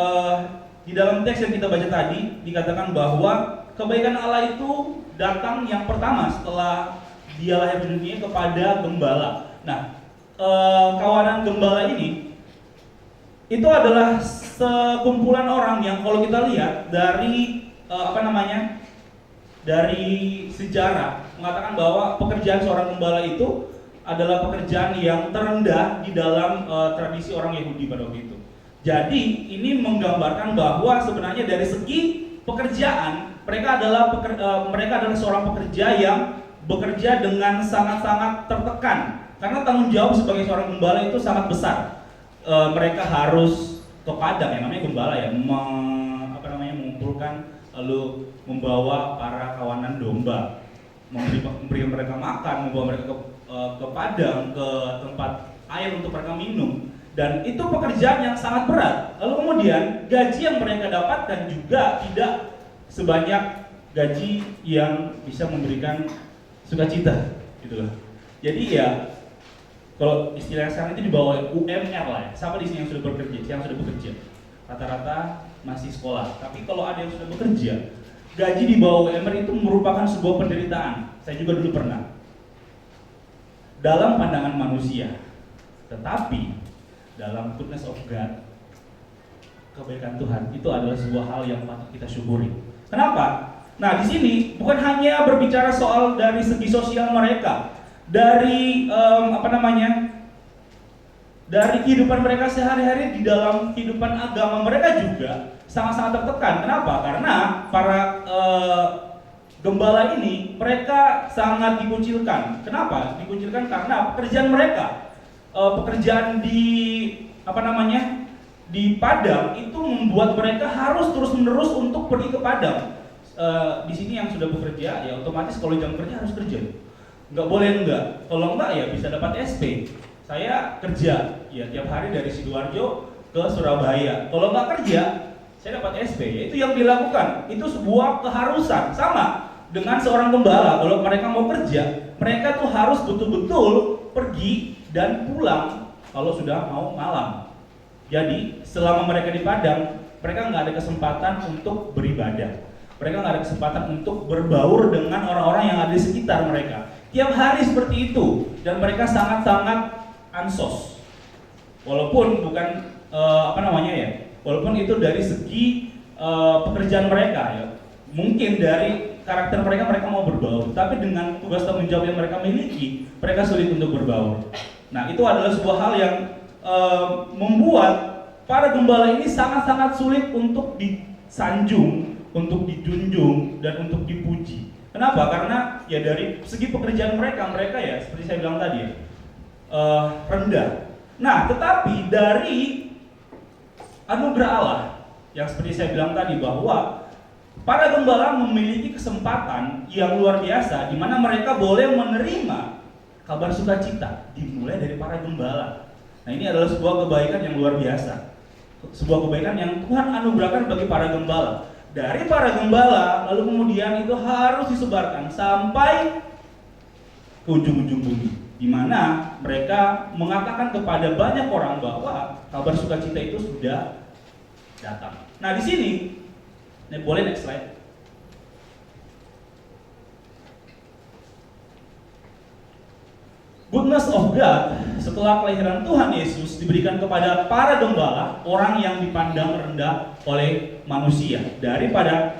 di dalam teks yang kita baca tadi dikatakan bahwa kebaikan Allah itu datang yang pertama setelah dia lahir di dunia kepada gembala. Nah, kawanan gembala ini itu adalah sekumpulan orang yang kalau kita lihat dari dari sejarah mengatakan bahwa pekerjaan seorang gembala itu adalah pekerjaan yang terendah di dalam tradisi orang Yahudi pada waktu itu. Jadi ini menggambarkan bahwa sebenarnya dari segi pekerjaan mereka adalah seorang pekerja yang bekerja dengan sangat-sangat tertekan karena tanggung jawab sebagai seorang gembala itu sangat besar. Mereka harus ke padang, yang namanya gembala ya, mengumpulkan lalu membawa para kawanan domba, memberi mereka makan, membawa mereka ke padang, ke tempat air untuk mereka minum. Dan itu pekerjaan yang sangat berat. Lalu kemudian gaji yang mereka dapatkan juga tidak sebanyak gaji yang bisa memberikan sukacita, gitu loh. Jadi ya, kalau istilah sekarang itu dibawa UMR lah ya. Siapa di sini yang sudah bekerja? Rata-rata masih sekolah. Tapi kalau ada yang sudah bekerja, gaji di bawah UMR itu merupakan sebuah penderitaan. Saya juga dulu pernah. Dalam pandangan manusia, tetapi dalam goodness of God, kebaikan Tuhan itu adalah sebuah hal yang patut kita syukuri. Kenapa? Nah, di sini bukan hanya berbicara soal dari segi sosial mereka, dari dari kehidupan mereka sehari-hari, di dalam kehidupan agama mereka juga sangat-sangat tertekan. Kenapa? Karena para gembala ini mereka sangat dikucilkan. Kenapa? Dikucilkan karena pekerjaan mereka. Pekerjaan di di padang itu membuat mereka harus terus-menerus untuk pergi ke padang. Di sini yang sudah bekerja ya otomatis kalau jam kerja harus kerja. Nggak boleh enggak. Kalau enggak ya bisa dapat SP. Saya kerja ya tiap hari dari Sidoarjo ke Surabaya. Kalau enggak kerja, saya dapat SP. Itu yang dilakukan. Itu sebuah keharusan. Sama dengan seorang gembala. Kalau mereka mau kerja, mereka tuh harus betul-betul pergi dan pulang kalau sudah mau malam. Jadi selama mereka di padang, mereka nggak ada kesempatan untuk beribadah. Mereka nggak ada kesempatan untuk berbaur dengan orang-orang yang ada di sekitar mereka. Tiap hari seperti itu, dan mereka sangat-sangat ansos. Walaupun bukan walaupun itu dari segi pekerjaan mereka ya. Mungkin dari karakter mereka mau berbaur, tapi dengan tugas tanggung jawab yang mereka miliki, mereka sulit untuk berbaur. Nah, itu adalah sebuah hal yang membuat para gembala ini sangat-sangat sulit untuk disanjung, untuk dijunjung, dan untuk dipuji. Kenapa? Karena ya dari segi pekerjaan mereka ya seperti saya bilang tadi ya, rendah. Nah, tetapi dari anugerah Allah yang seperti saya bilang tadi bahwa para gembala memiliki kesempatan yang luar biasa di mana mereka boleh menerima kabar sukacita dimulai dari para gembala. Nah, ini adalah sebuah kebaikan yang luar biasa. Sebuah kebaikan yang Tuhan anugerahkan bagi para gembala. Dari para gembala, lalu kemudian itu harus disebarkan sampai ke ujung-ujung bumi, di mana mereka mengatakan kepada banyak orang bahwa kabar sukacita itu sudah datang. Nah, di sini, boleh next slide. Goodness of God setelah kelahiran Tuhan Yesus diberikan kepada para gembala, orang yang dipandang rendah oleh manusia. Daripada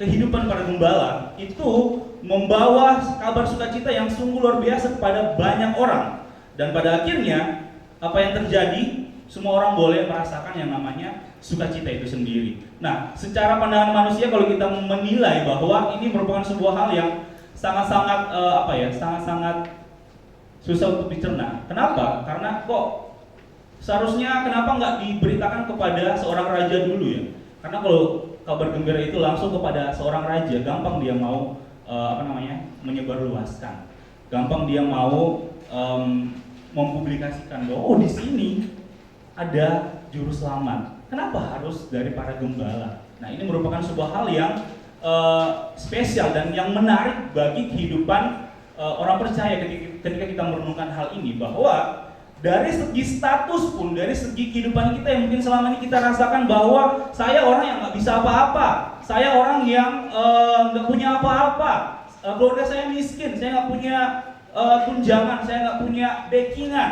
kehidupan para gembala itu membawa kabar sukacita yang sungguh luar biasa kepada banyak orang. Dan pada akhirnya apa yang terjadi? Semua orang boleh merasakan yang namanya sukacita itu sendiri. Nah, secara pandangan manusia kalau kita menilai bahwa ini merupakan sebuah hal yang sangat-sangat sangat-sangat susah untuk dicerna. Kenapa? Karena kok seharusnya kenapa nggak diberitakan kepada seorang raja dulu ya? Karena kalau kabar gembira itu langsung kepada seorang raja, gampang dia mau menyebarluaskan, gampang dia mau mempublikasikan bahwa di sini ada juru selamat. Kenapa harus dari para gembala? Nah, ini merupakan sebuah hal yang spesial dan yang menarik bagi kehidupan orang percaya ketika kita merenungkan hal ini, bahwa dari segi status pun, dari segi kehidupan kita yang mungkin selama ini kita rasakan bahwa saya orang yang nggak bisa apa-apa, saya orang yang nggak punya apa-apa, keluarga saya miskin, saya nggak punya tunjangan, saya nggak punya backingan,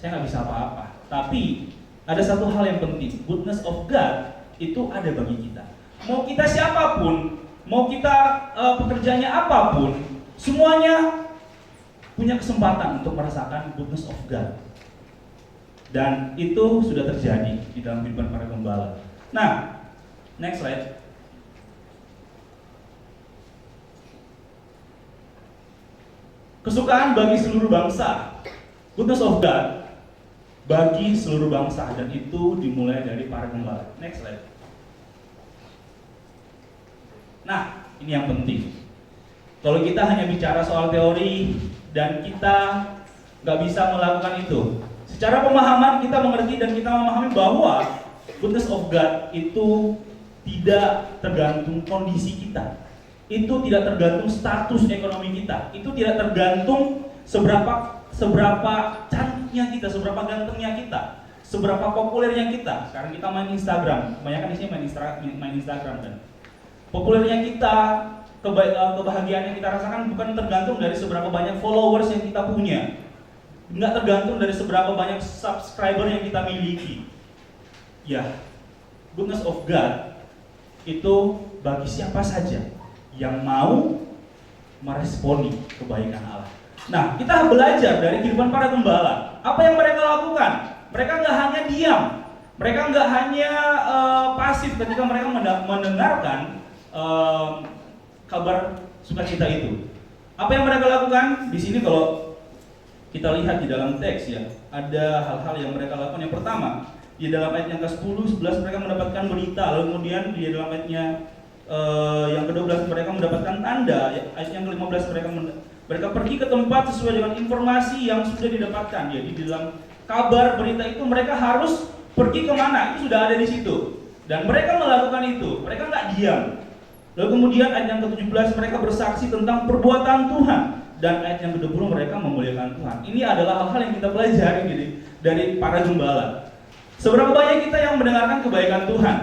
saya nggak bisa apa-apa. Tapi ada satu hal yang penting, goodness of God itu ada bagi kita. Mau kita siapapun, mau kita pekerjaannya apapun, semuanya punya kesempatan untuk merasakan goodness of God. Dan itu sudah terjadi di dalam kehidupan para gembala. Nah, next slide. Kesukaan bagi seluruh bangsa, goodness of God bagi seluruh bangsa, dan itu dimulai dari para gembala. Next slide. Nah, ini yang penting. Kalau kita hanya bicara soal teori dan kita nggak bisa melakukan itu, secara pemahaman kita mengerti dan kita memahami bahwa goodness of God itu tidak tergantung kondisi kita. Itu tidak tergantung status ekonomi kita. Itu tidak tergantung seberapa cantiknya kita, seberapa gantengnya kita, seberapa populernya kita. Sekarang kita main Instagram, kebanyakan di sini main Instagram kan. Populernya kita, kebahagiaan yang kita rasakan bukan tergantung dari seberapa banyak followers yang kita punya, nggak tergantung dari seberapa banyak subscriber yang kita miliki. Ya, goodness of God itu bagi siapa saja yang mau meresponi kebaikan Allah. Nah, kita belajar dari kehidupan para gembala. Apa yang mereka lakukan? Mereka nggak hanya diam, mereka nggak hanya pasif ketika mereka mendengarkan kabar sukacita itu. Apa yang mereka lakukan? Di sini kalau kita lihat di dalam teks ya, ada hal-hal yang mereka lakukan. Yang pertama, di dalam ayat yang ke-10, 11 mereka mendapatkan berita, lalu kemudian di dalam ayatnya yang ke-12 mereka mendapatkan tanda, ayat yang ke-15 mereka pergi ke tempat sesuai dengan informasi yang sudah didapatkan. Jadi di dalam kabar berita itu mereka harus pergi kemana, itu sudah ada di situ. Dan mereka melakukan itu, mereka nggak diam. Lalu kemudian ayat yang ke-17 mereka bersaksi tentang perbuatan Tuhan. Dan ayat yang ke-20 mereka memuliakan Tuhan. Ini adalah hal-hal yang kita pelajari dari para gembala. Seberapa banyak kita yang mendengarkan kebaikan Tuhan?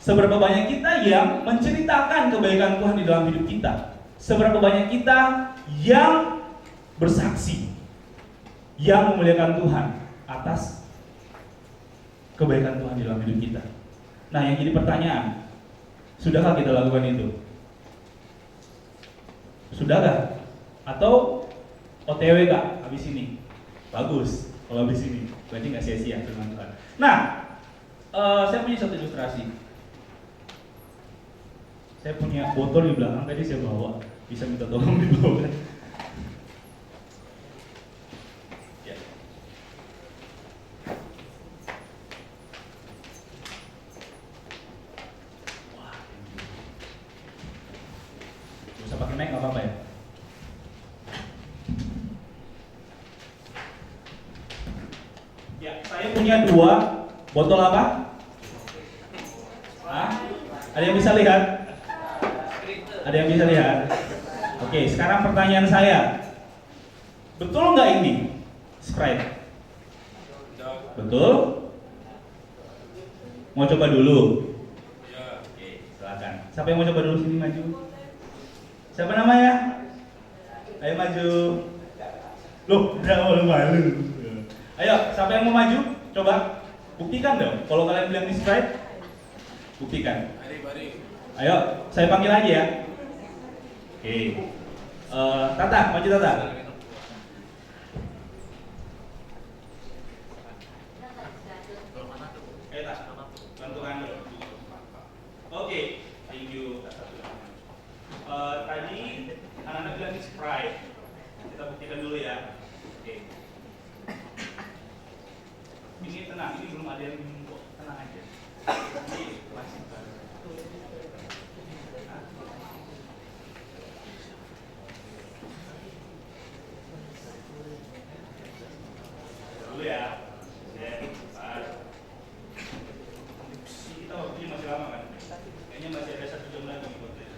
Seberapa banyak kita yang menceritakan kebaikan Tuhan di dalam hidup kita? Seberapa banyak kita yang bersaksi, yang memuliakan Tuhan atas kebaikan Tuhan di dalam hidup kita? Nah, yang jadi pertanyaan, sudahkah kita lakukan itu? Sudahkah? Atau OTW kah habis ini? Bagus, kalau habis ini berarti nggak sia-sia firman Tuhan. Nah, saya punya satu ilustrasi. Saya punya botol di belakang, tadi saya bawa. Bisa minta tolong dibawa. Ya. Wah, bisa pakai mic nggak apa-apa ya? Ya, saya punya 2 botol apa? Hah? Ada yang bisa lihat? Ada yang bisa lihat? Oke, sekarang pertanyaan saya, betul nggak ini Sprite? Betul? Mau coba dulu? Oke, silakan. Siapa yang mau coba dulu, sini maju? Siapa namanya? Ayo maju. Loh, udah malu-malu. Ayo, siapa yang mau maju? Coba buktikan dong. Kalau kalian bilang ini Sprite, buktikan. Ayo, saya panggil aja ya. Oke. Tata, maju Tata. Ayo Tata, bantuan dulu. Oke, thank you Tata. Tadi anak-anak bilang ini Sprite. Kita buktikan dulu ya. Oke. Ini tenang, ini belum ada yang minum kok. Tenang aja. Ini masih baru. Dulu ya. Kita waktunya masih lama kan? Kayaknya masih ada 1 jam lagi buat ini.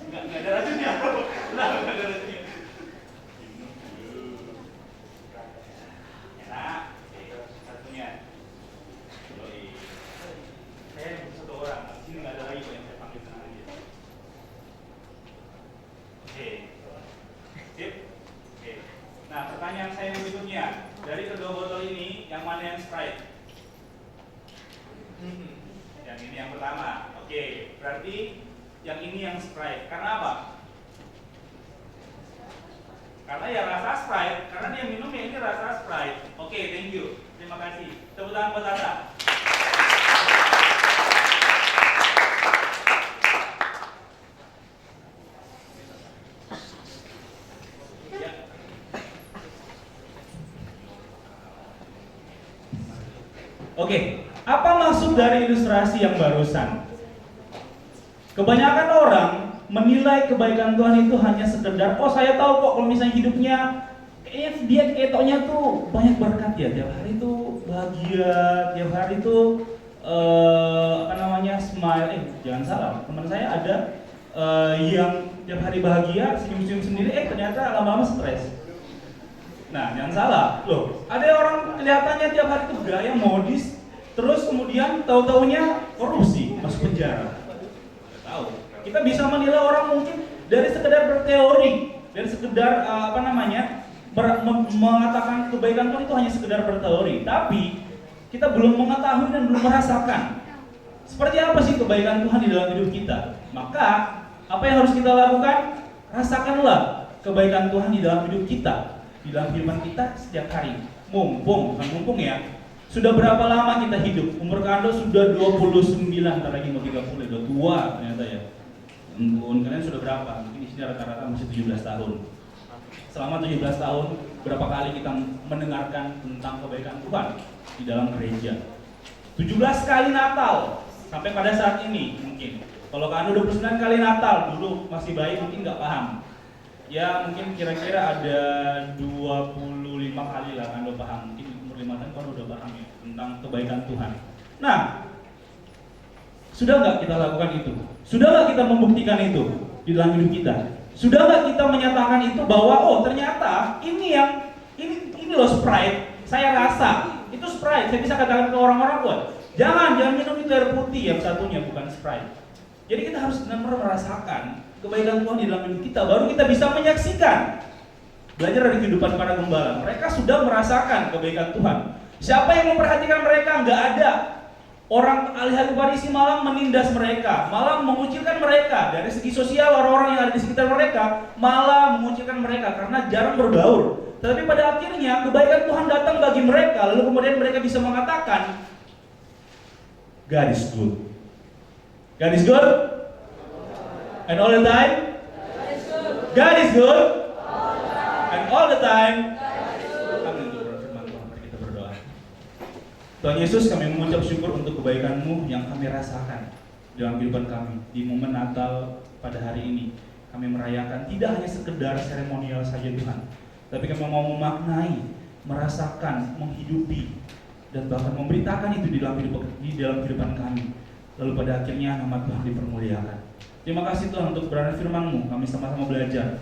Enggak ada racunnya. Enggak ada racunnya. Enak. Satunya. Saya butuh 1 orang. Sini enggak ada lagi kok yang saya panggil, tenang aja. Oke. Sip. Oke. Nah, pertanyaan saya berikutnya, dari kedua botol ini yang mana yang Sprite? Yang ini yang pertama. Oke, berarti yang ini yang Sprite. Karena apa? Karena ya rasa Sprite, karena dia minumnya ini rasa Sprite. Oke, thank you. Terima kasih. Tepuk tangan buat Tata. Ya. Oke, apa maksud dari ilustrasi yang barusan? Kebanyakan orang menilai kebaikan Tuhan itu hanya sekedar, oh saya tahu kok kalau misalnya hidupnya kayaknya dia ketoknya tuh banyak berkat ya, tiap hari tuh bahagia, tiap hari tuh smile. Jangan salah, teman saya ada yang tiap hari bahagia, senyum-senyum sendiri, ternyata lama-lama stres. Nah, jangan salah, loh, ada orang kelihatannya tiap hari tuh gaya modis, terus kemudian tahu-taunya korupsi, masuk penjara. Tahu. Kita bisa menilai orang mungkin dari sekedar berteori, dari sekedar mengatakan kebaikan Tuhan itu hanya sekedar berteori, tapi kita belum mengetahui dan belum merasakan seperti apa sih kebaikan Tuhan di dalam hidup kita. Maka apa yang harus kita lakukan? Rasakanlah kebaikan Tuhan di dalam hidup kita, di dalam kehidupan kita setiap hari. Bukan mumpung ya. Sudah berapa lama kita hidup? Umur Kando sudah 29, ntar lagi mau 30, udah tua ternyata ya. Kalian sudah berapa? Mungkin di sini rata-rata masih 17 tahun. Selama 17 tahun, berapa kali kita mendengarkan tentang kebaikan Tuhan di dalam gereja? 17 kali Natal, sampai pada saat ini mungkin. Kalau Kando 29 kali Natal, dulu masih bayi mungkin nggak paham. Ya mungkin kira-kira ada 25 kali lah Kando paham. Mungkin umur 5 tahun Kando udah paham ya tentang kebaikan Tuhan. Nah, sudah nggak kita lakukan itu? Sudah nggak kita membuktikan itu di dalam hidup kita? Sudah nggak kita menyatakan itu bahwa oh ternyata ini loh Sprite, saya rasa itu Sprite. Saya bisa katakan ke orang-orang buat jangan minum itu air putih yang satunya bukan Sprite. Jadi kita harus benar-benar merasakan kebaikan Tuhan di dalam hidup kita, baru kita bisa menyaksikan. Belajar dari kehidupan para gembala, mereka sudah merasakan kebaikan Tuhan. Siapa yang memperhatikan mereka? Nggak ada. Orang ahli-ahli Farisi malah menindas mereka, malah mengucilkan mereka. Dari segi sosial, orang-orang yang ada di sekitar mereka malah mengucilkan mereka karena jarang berbaur. Tetapi pada akhirnya kebaikan Tuhan datang bagi mereka, lalu kemudian mereka bisa mengatakan, God is good. God is good? And all the time? God is good? And all the time? Tuhan Yesus, kami mengucap syukur untuk kebaikan-Mu yang kami rasakan dalam kehidupan kami. Di momen Natal pada hari ini, kami merayakan tidak hanya sekedar seremonial saja Tuhan, tapi kami mau memaknai, merasakan, menghidupi, dan bahkan memberitakan itu di dalam kehidupan kami. Lalu pada akhirnya nama Tuhan dipermuliakan. Terima kasih Tuhan untuk kebenaran firman-Mu. Kami sama-sama belajar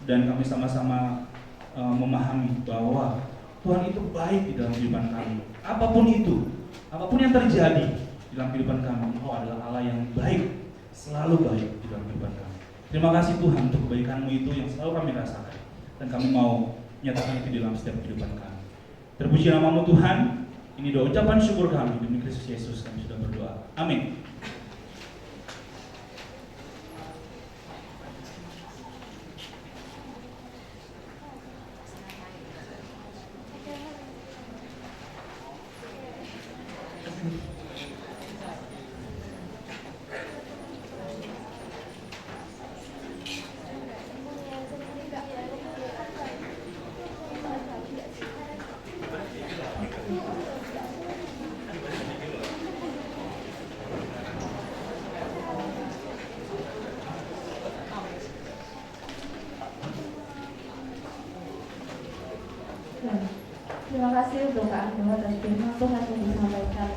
dan kami sama-sama memahami bahwa Tuhan itu baik di dalam kehidupan kami. Apapun itu, apapun yang terjadi di dalam kehidupan kami, Engkau adalah Allah yang baik, selalu baik di dalam kehidupan kami. Terima kasih Tuhan untuk kebaikan-Mu itu yang selalu kami rasakan, dan kami mau nyatakan itu di dalam setiap kehidupan kami. Terpuji nama-Mu Tuhan. Ini doa ucapan syukur kami demi Kristus Yesus kami sudah berdoa. Amin. Terima kasih untuk Kak Ando atas firman Tuhan yang disampaikan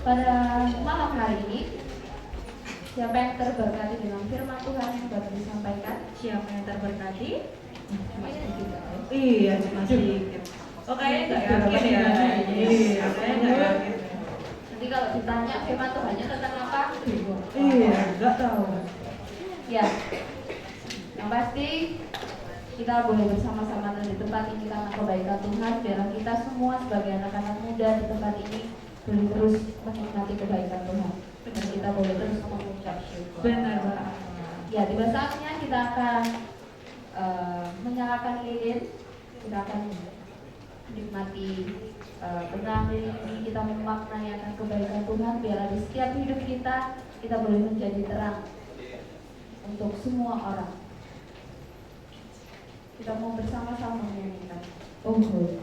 pada malam hari ini. Siapa yang terberkati dengan firman Tuhan yang dapat disampaikan? Siapa yang terberkati? Iya, cuma sedikit. Oh kayaknya nggak yakin ya. Iya, kayaknya nggak yakin. Nanti kalau ditanya firman Tuhannya tentang apa? Iya, nggak tahu. Ya, yang pasti kita boleh bersama-sama di tempat ini karena kebaikan Tuhan. Biarlah kita semua sebagai anak-anak muda di tempat ini boleh terus menikmati kebaikan Tuhan. Dan kita boleh terus mengucap syukur. Benar banget. Ya, tiba saatnya kita akan menyalakan lilin, kita akan menikmati tenang ini, kita memaknai akan kebaikan Tuhan, biarlah di setiap hidup kita boleh menjadi terang untuk semua orang. Kita mau bersama-sama menyanyikan Oh Lord.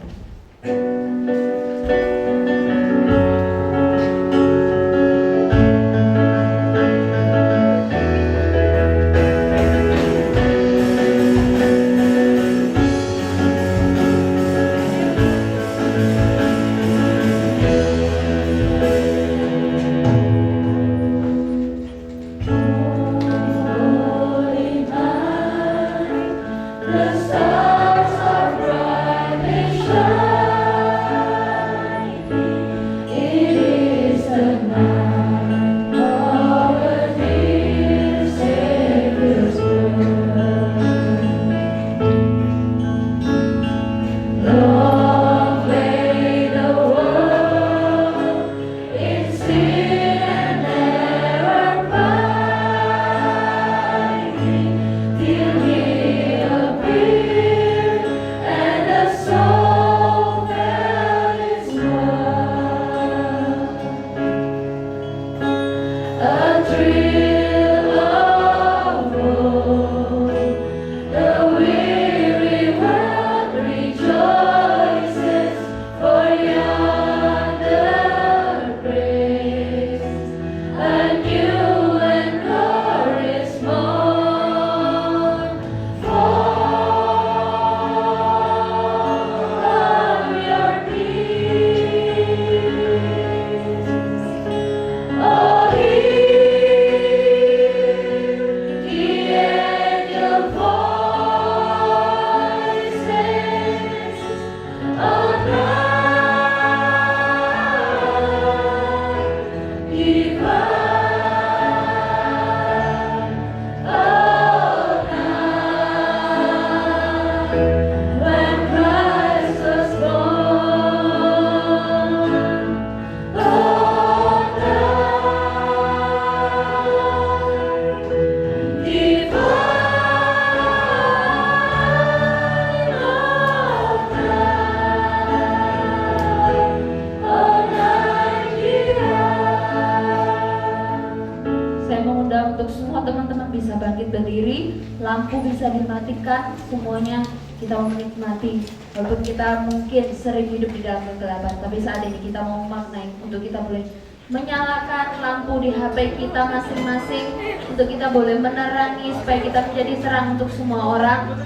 Lampu bisa dimatikan, semuanya kita mau menikmati. Walaupun kita mungkin sering hidup di dalam kegelapan, tapi saat ini kita mau memaknai untuk kita boleh menyalakan lampu di HP kita masing-masing, untuk kita boleh menerangi supaya kita menjadi terang untuk semua orang.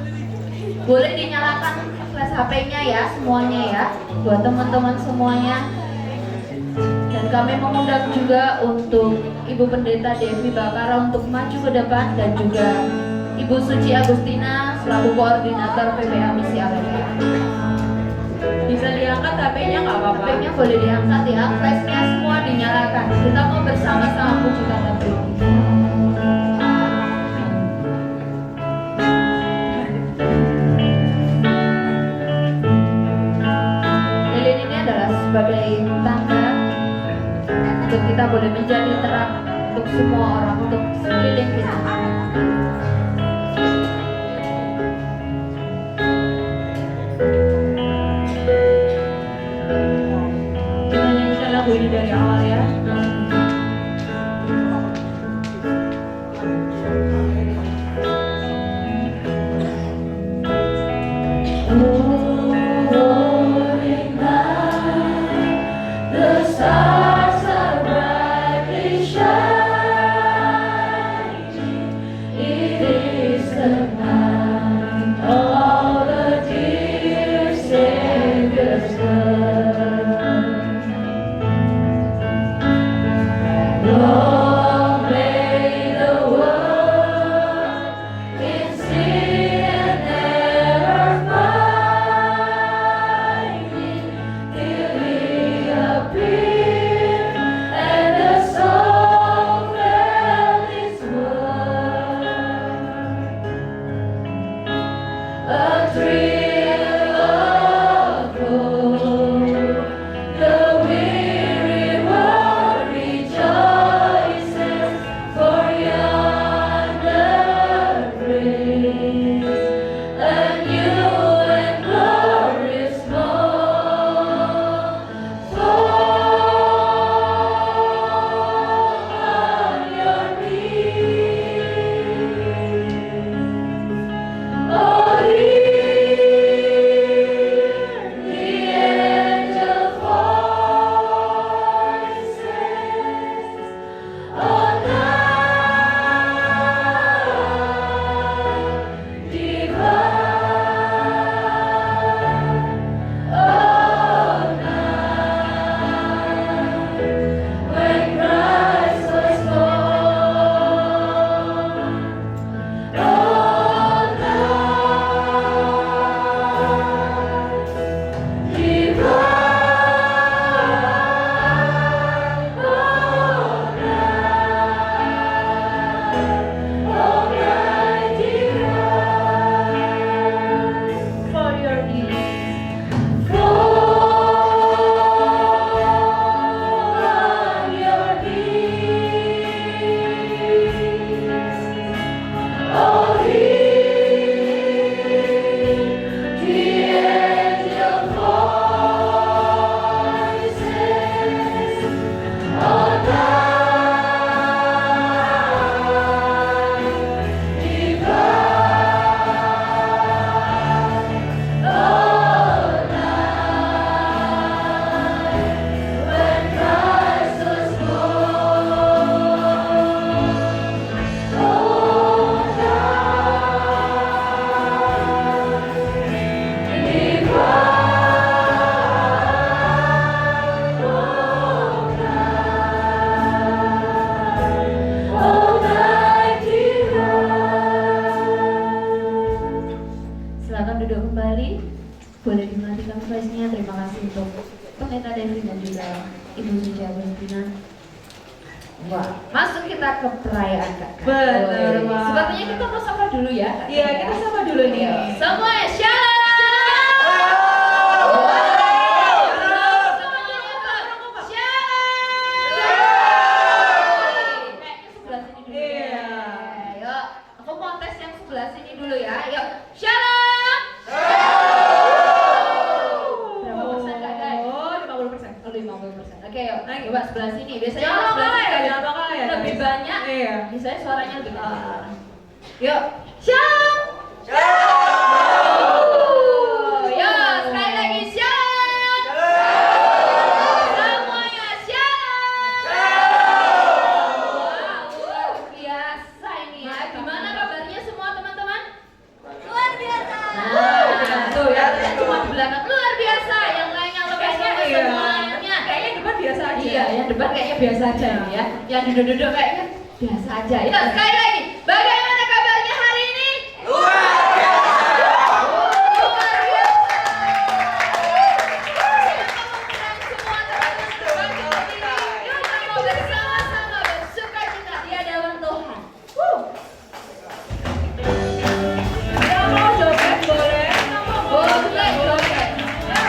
Boleh dinyalakan flash HP-nya ya, semuanya ya, buat teman-teman semuanya. Dan kami mengundang juga untuk Ibu Pendeta Devi Bakara untuk maju ke depan, dan juga Ibu Suci Agustina selaku koordinator PPA Misi Alea. Bisa diangkat HP-nya nggak apa-apa? HP-nya boleh diangkat ya, flashnya semua dinyalakan. Kita mau bersama-sama puji kata Tuhan. Lilin ini adalah sebagai tanda untuk kita boleh menjadi terang untuk semua orang, untuk sekeliling kita. Lagu ini dari awal ya. Long may the world pastinya terima kasih untuk Pendeta Devin dan juga Ibu Suci Agustina. Wah, masuk kita ke perayaan Kak. Bener, Woi, Wak. sepertinya kita mau sapa dulu ya. Kak. Iya, kita sapa dulu nih. Ayo, semuanya shalom. Dulu ya, yuk, shalom. Berapa persen Kak guys? Oh, 50%. Oh 50%. Oke yuk, coba sebelah sini. Biasanya Jangan sebelah kalah ya, sini jangan kalah ya, lebih guys. banyak. Iya. Biasanya suaranya lebih kencang. Yuk, shalom. Yuk, sekali lagi shalom. Semuanya shalom. Wah, luar biasa ini ya. Gimana kabarnya semua teman-teman? Luar biasa. Nah, tuh ya, cuma di belakang luar biasa, yang lainnya Kayaknya lepas iya. semuanya. Kayaknya debat biasa aja. Iya, yang debat kayaknya biasa aja nih ya. Yang duduk-duduk kayaknya biasa aja. Ya, sekali lagi, bagaimana kabarnya hari ini? Luar biasa. Luar biasa. Semua teman-teman berbagi diri. Yuk, kita bersama-sama bersuka cita di hadapan Tuhan. Yang mau joget boleh. Boleh joget. Nah.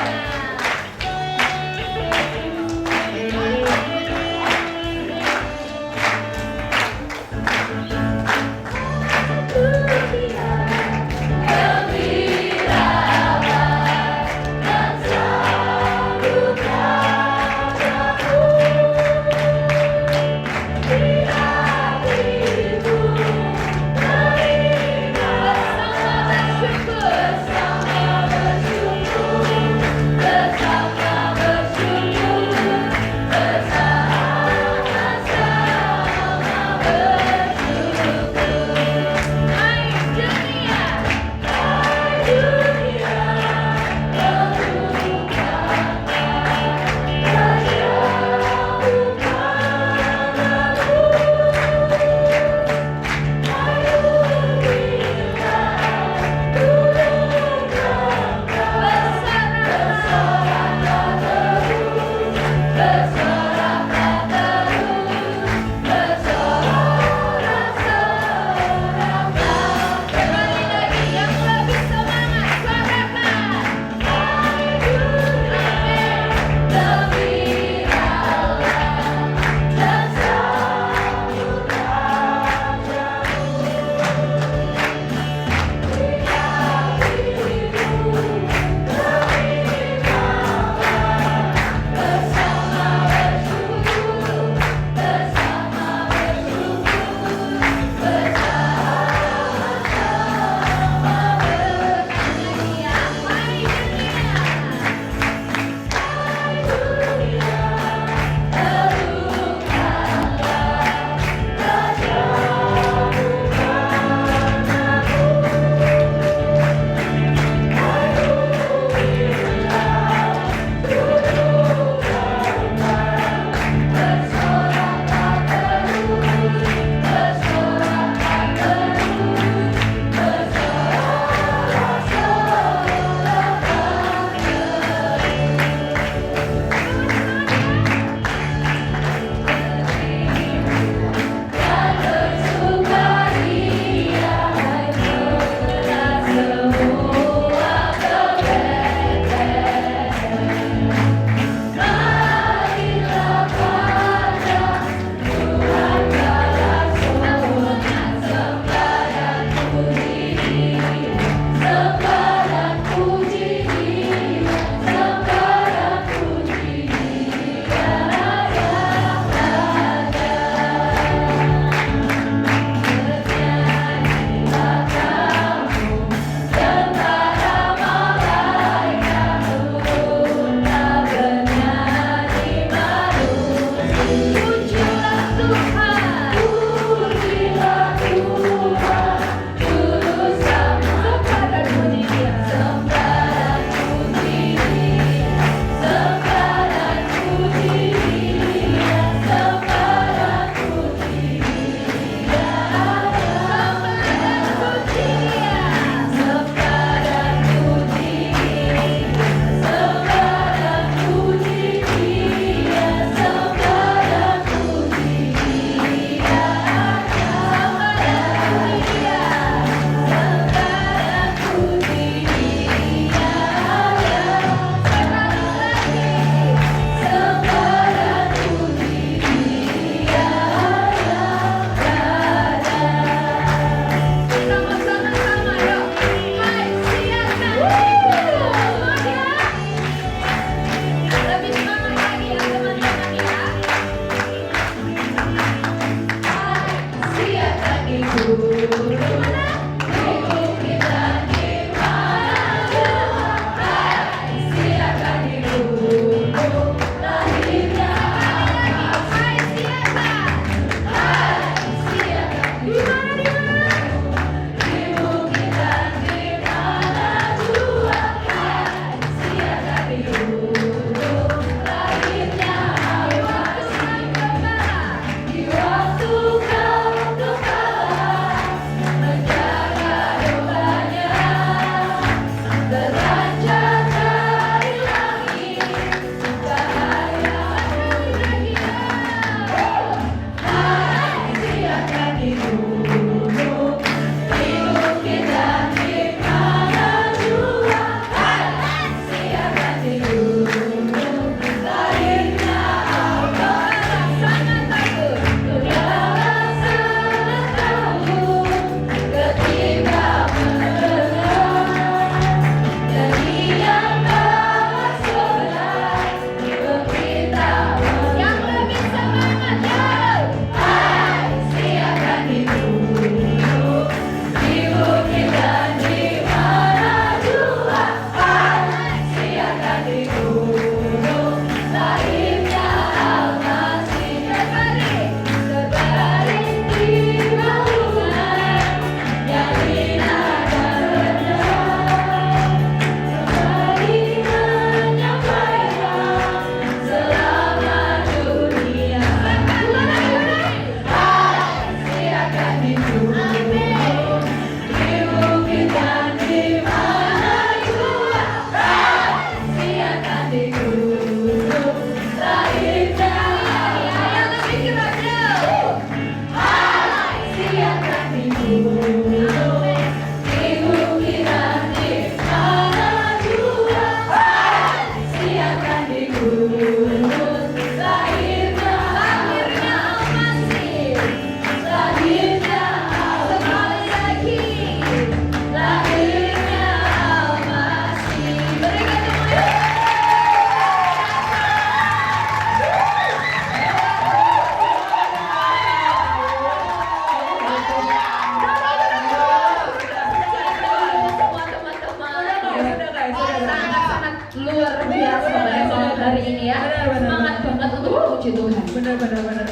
Luar biasa pada malam hari ini ya. Semangat banget untuk memuji Tuhan. Benar.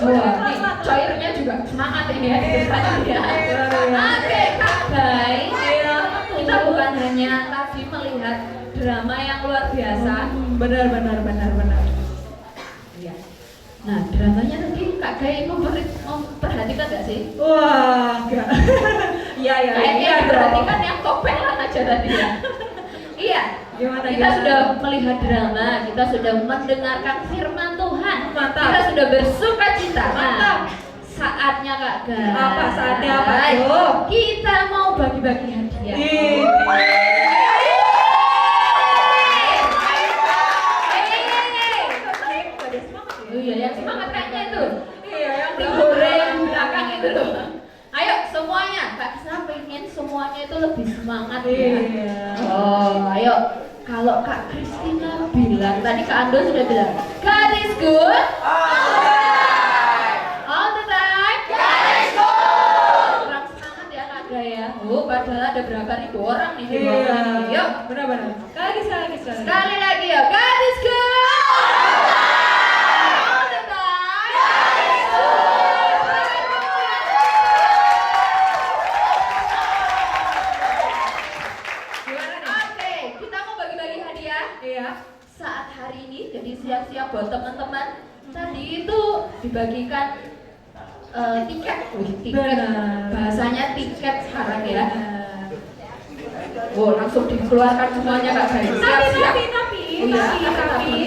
Wah, ini cairnya juga semangat ini ya di depan ya. Oke, Kak Bay. Kita bukan hanya tadi melihat drama yang luar biasa. Benar. Iya. Nah, dramanya tadi Kak Bay memperhatikan nggak sih? Wah, enggak. Iya. Kayaknya perhatikan yang kopelak aja tadi ya. Iya. Kita sudah melihat drama, kita sudah mendengarkan firman Tuhan. Mantap. Kita sudah bersuka cita. Mantap. Saatnya Kak Bay. Apa saatnya apa tuh? Kita mau bagi-bagi hadiah. Oh iya, yang semangat kayaknya itu. Iya, yang digoreng belakang itu loh. Ayo semuanya, Kak Krisna pengen semuanya itu lebih semangat ya. Iya. Oh, ayo. Kalau Kak Kristina bilang, tadi Kak Ando sudah bilang, God is good. All the time. God is good. Kurang semangat ya Kak Gaya. Oh, padahal ada berapa ribu orang nih di bawah ini. Yuk, Benar. Sekali. sekali lagi ya. God is good. All the time. God is good. Gimana nih? Oke, kita mau bagi-bagi hadiah. Iya. Saat hari ini, jadi siap-siap buat teman-teman. Tadi itu dibagikan tiket. Wih, tiket. Benar. Bahasanya tiket sekarang ya. Wow, langsung dikeluarkan semuanya Kak Gaya. Siap-siap. Oh iya,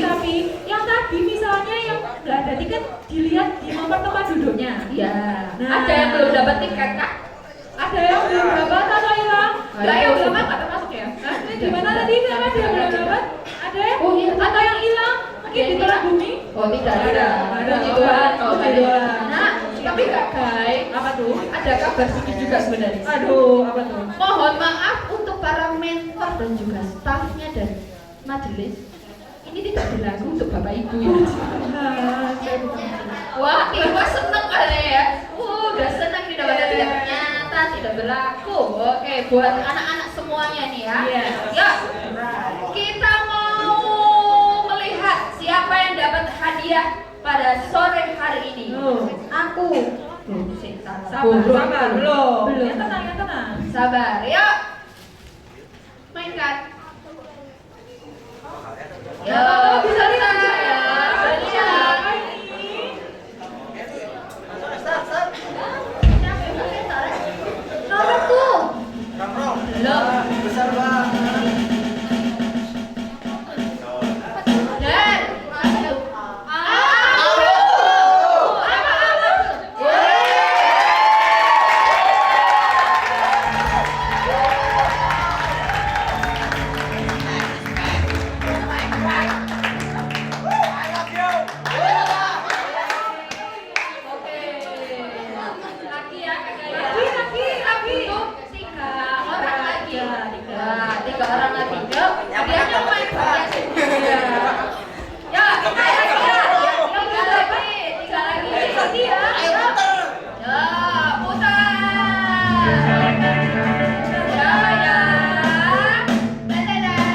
Tapi yang tadi misalnya yang nggak ada tiket dilihat di nomor tempat duduknya. Iya. Nah. Ada yang belum dapat tiket Kak? Ada yang belum dapat atau hilang? Lah yang belum dapat nggak termasuk ya? Nah, ini gimana tadi kan ada yang belum dapat? Ada? Oh iya. Atau yang hilang? Mungkin di telan bumi? Oh tidak. Ada. Puji Tuhan. Oh, Puji tadi. Tuhan. Nah, tapi Kak Gaya, Apa tuh? ada kabar sedih juga sebenarnya. Aduh, apa tuh? Mohon maaf untuk para mentor dan juga stafnya dan majelis. Ini tidak berlaku untuk Bapak Ibu ya. Wah, Ibu seneng kali ya. Udah seneng nih dapat hadiah. Ternyata tidak berlaku. Oke, buat anak-anak semuanya nih ya. Yes. Yuk, kita mau melihat siapa yang dapat hadiah pada sore hari ini. Aku. Sabar, belum. Belum. Yang tenang. Sabar, yuk. Mainkan. Ya, bisa lihat ya. Lihat. Nomor tuh. Belum. Besar banget. Dan lagi ya kakak ya. Lagi. Untuk 3 orang lagi. Nah, 3 orang lagi. Yuk, hadiahnya lumayan banyak sih. Ya, 3 lagi ya. 3 lagi. Lagi ya. Ya, putar. Ya. Dadadang.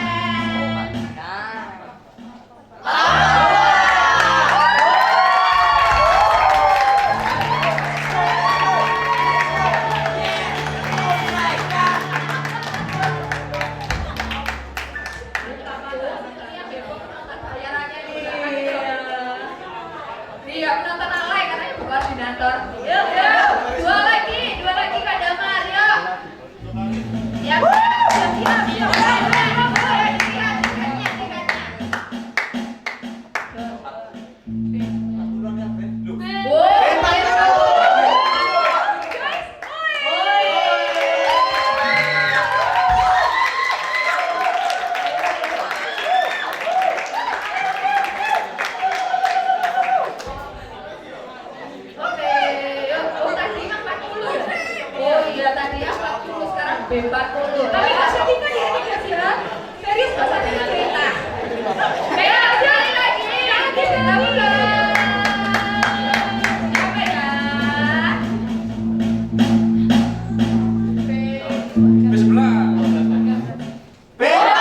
Iya, penonton alay katanya bukan koordinator. Yuk, 2 lagi Kak Damar, yuk. B40. Tapi nggak setika ya ini guys ya. Serius bahasa dengan kereta. Kayak sekali lagi nanti kita mulai. Apa ya? B11.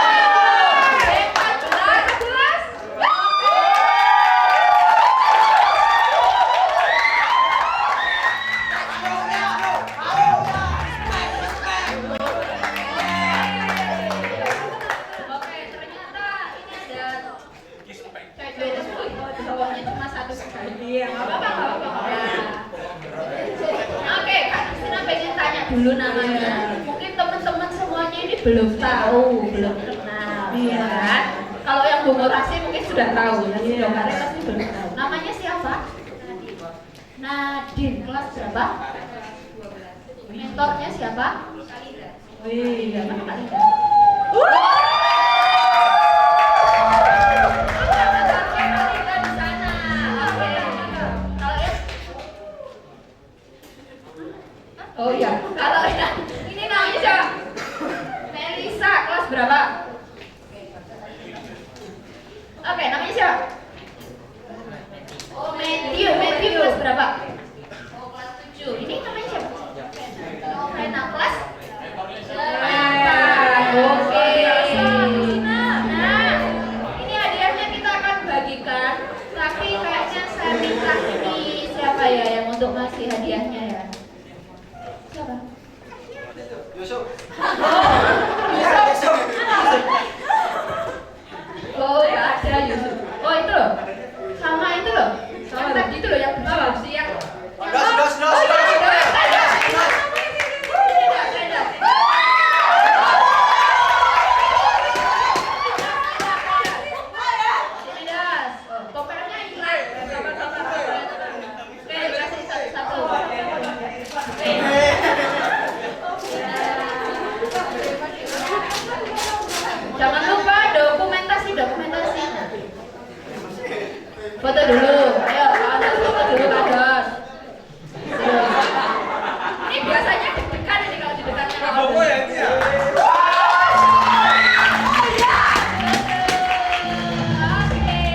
Oke, ternyata ini ada bawahnya cuma satu sekali. Iya, nggak apa-apa. Oke, Kak Kristina pengen tanya dulu namanya. Mungkin teman-teman semuanya ini belum tahu, belum kenal. Iya. Kalau yang Bungo Rasi mungkin sudah tahu, tapi Dokare pasti belum tahu. Namanya siapa? Nadine. Kelas berapa? 12. Mentornya siapa? Kalida. Wih, mana Kalida? Oh iya, kalau ini namanya siapa? Melisa, kelas berapa? Oke, namanya siapa? Oh, Matthew kelas berapa? Oh, kelas 7. Ini namanya siapa? Rena, kelas 8. Oke. Nah, ini hadiahnya kita akan bagikan, tapi kayaknya saya minta ini siapa ya yang untuk ngasih hadiahnya ya? Siapa? Yusuf. Yusuf. Oh, ya ada Yusuf. Oh, itu loh. Sama itu loh. Yang tadi itu loh yang bersih yang topernya hilang. Oke, kasih satu-satu. Jangan lupa dokumentasi. Foto dulu. Ayo, Kak foto dulu Kak Dos. Ini biasanya deg-degan ini kalau di dekatnya Kak Dos. Apa ya ini ya? Oke.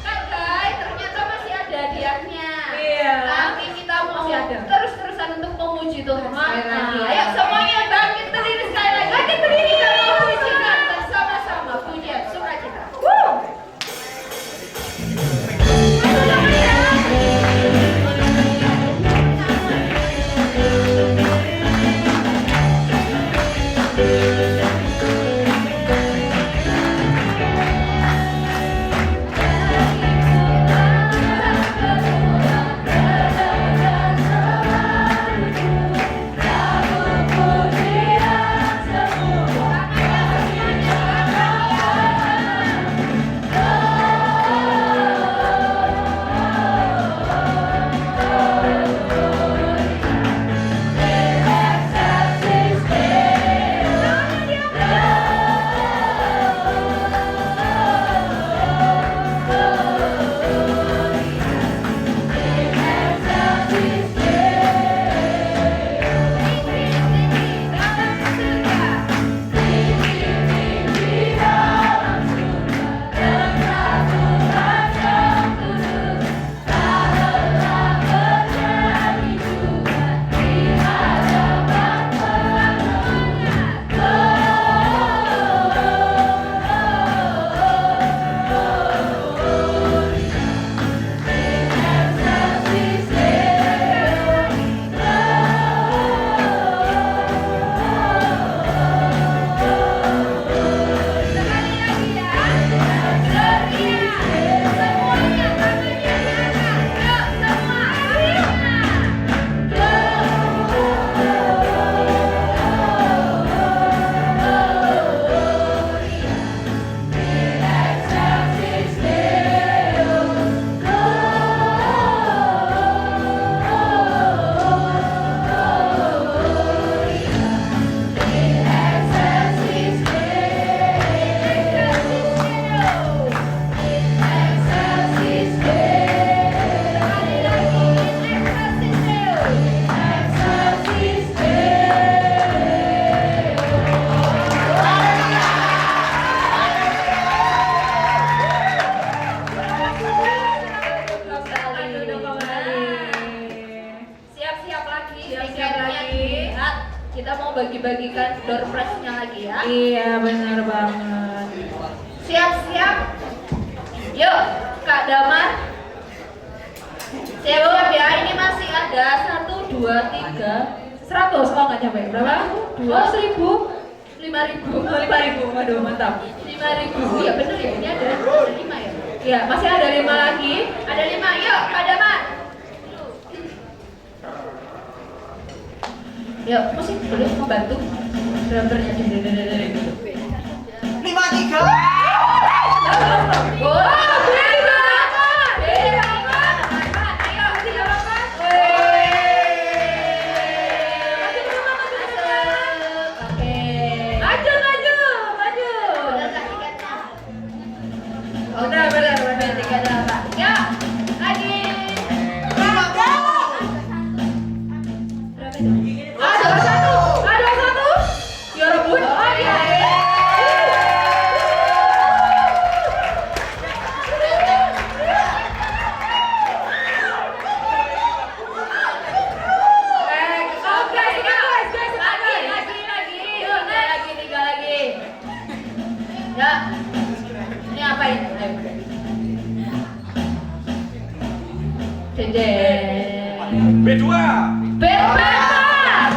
Kan guys, ternyata masih ada hadiahnya. Iya. Tapi kita mau Masih ada. terus-terusan untuk memuji Tuhan sekali lagi. Ayo semuanya bangkit berdiri sekali lagi. Bangkit berdiri dan memujikan bersama-sama pujian sukacita. Woo! dibagikan door prize-nya lagi ya. Iya, benar banget. Siap-siap. Yuk, Kak Damar. Siap-siap ya. Ini masih ada 1, 2, 3, 100 kalau nggak nyampe. Berapa? 2.000, 5.000. 5.000. Waduh, mantap. 5.000. Iya bener ya. Ini ada 5 ya. Iya, masih ada 5 lagi. Ada 5. Yuk, Kak Damar. Yuk, musik boleh membantu drummernya gitu. 53. Wah, beda banget. Beda banget. Ayo, silakan. Oke. Maju. Udah tak tiketnya. Benar. Tiketnya apa? Yuk, lagi. Berapa itu? Ada satu. Ya rebut. Oh iya. Oke, guys, lagi. Yuk, tiga lagi. Ya. Ini apa ini? Jeng. B2. Bebas.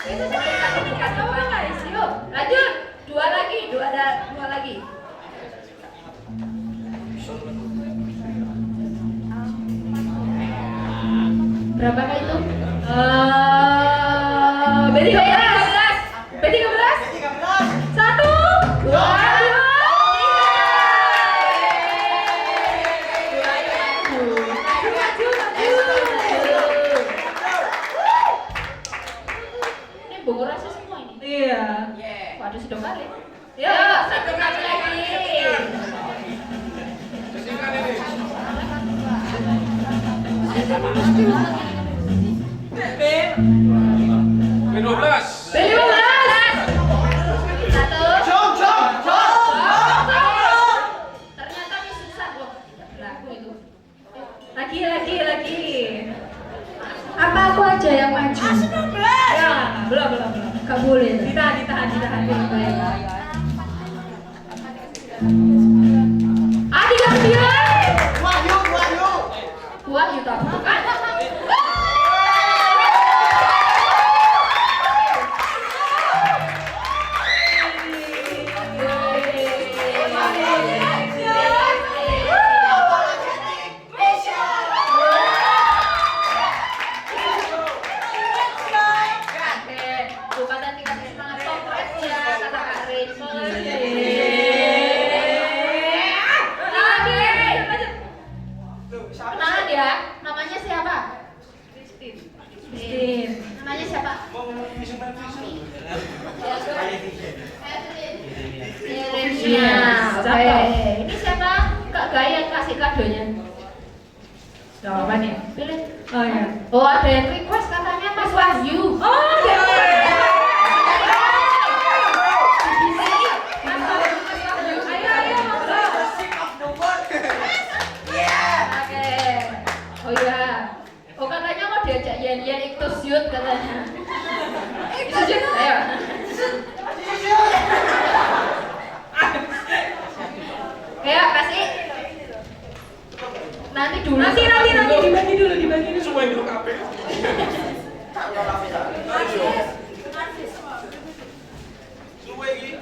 Itu sertifikat apa guys? Yuk, lanjut. Dua lagi. Berapa kali itu? B13. B13. 1, 2, 3. Ini Bogor rasa semua ini. Iya. Waduh, sudah balik. Ya, Satu kali lagi. B12. B15. Satu. Ternyata ini susah loh. Tidak berlaku itu. Lagi. Apa aku aja yang maju? Ya, belum. Gak boleh. Ditahan. Adik ambil. Wahyu tak bukan. Bukan tingkat semangat kompres ya, kata Kak Rachel. Kenalan ya, namanya siapa? Christine. Namanya siapa? Yeremia. Oke. Ini siapa? Kak Gaya yang kasih kadonya. Gak apa nih? Pilih. Oh ya. Oh, ada yang request katanya Mas Wahyu. Oh, Oke. Oh iya. Oh katanya mau diajak Yen ikut shoot katanya. Ikut shoot, ayo. Ayo kasih. Nanti dulu. Nanti dibagi dulu. Semua itu kape. Semua ini.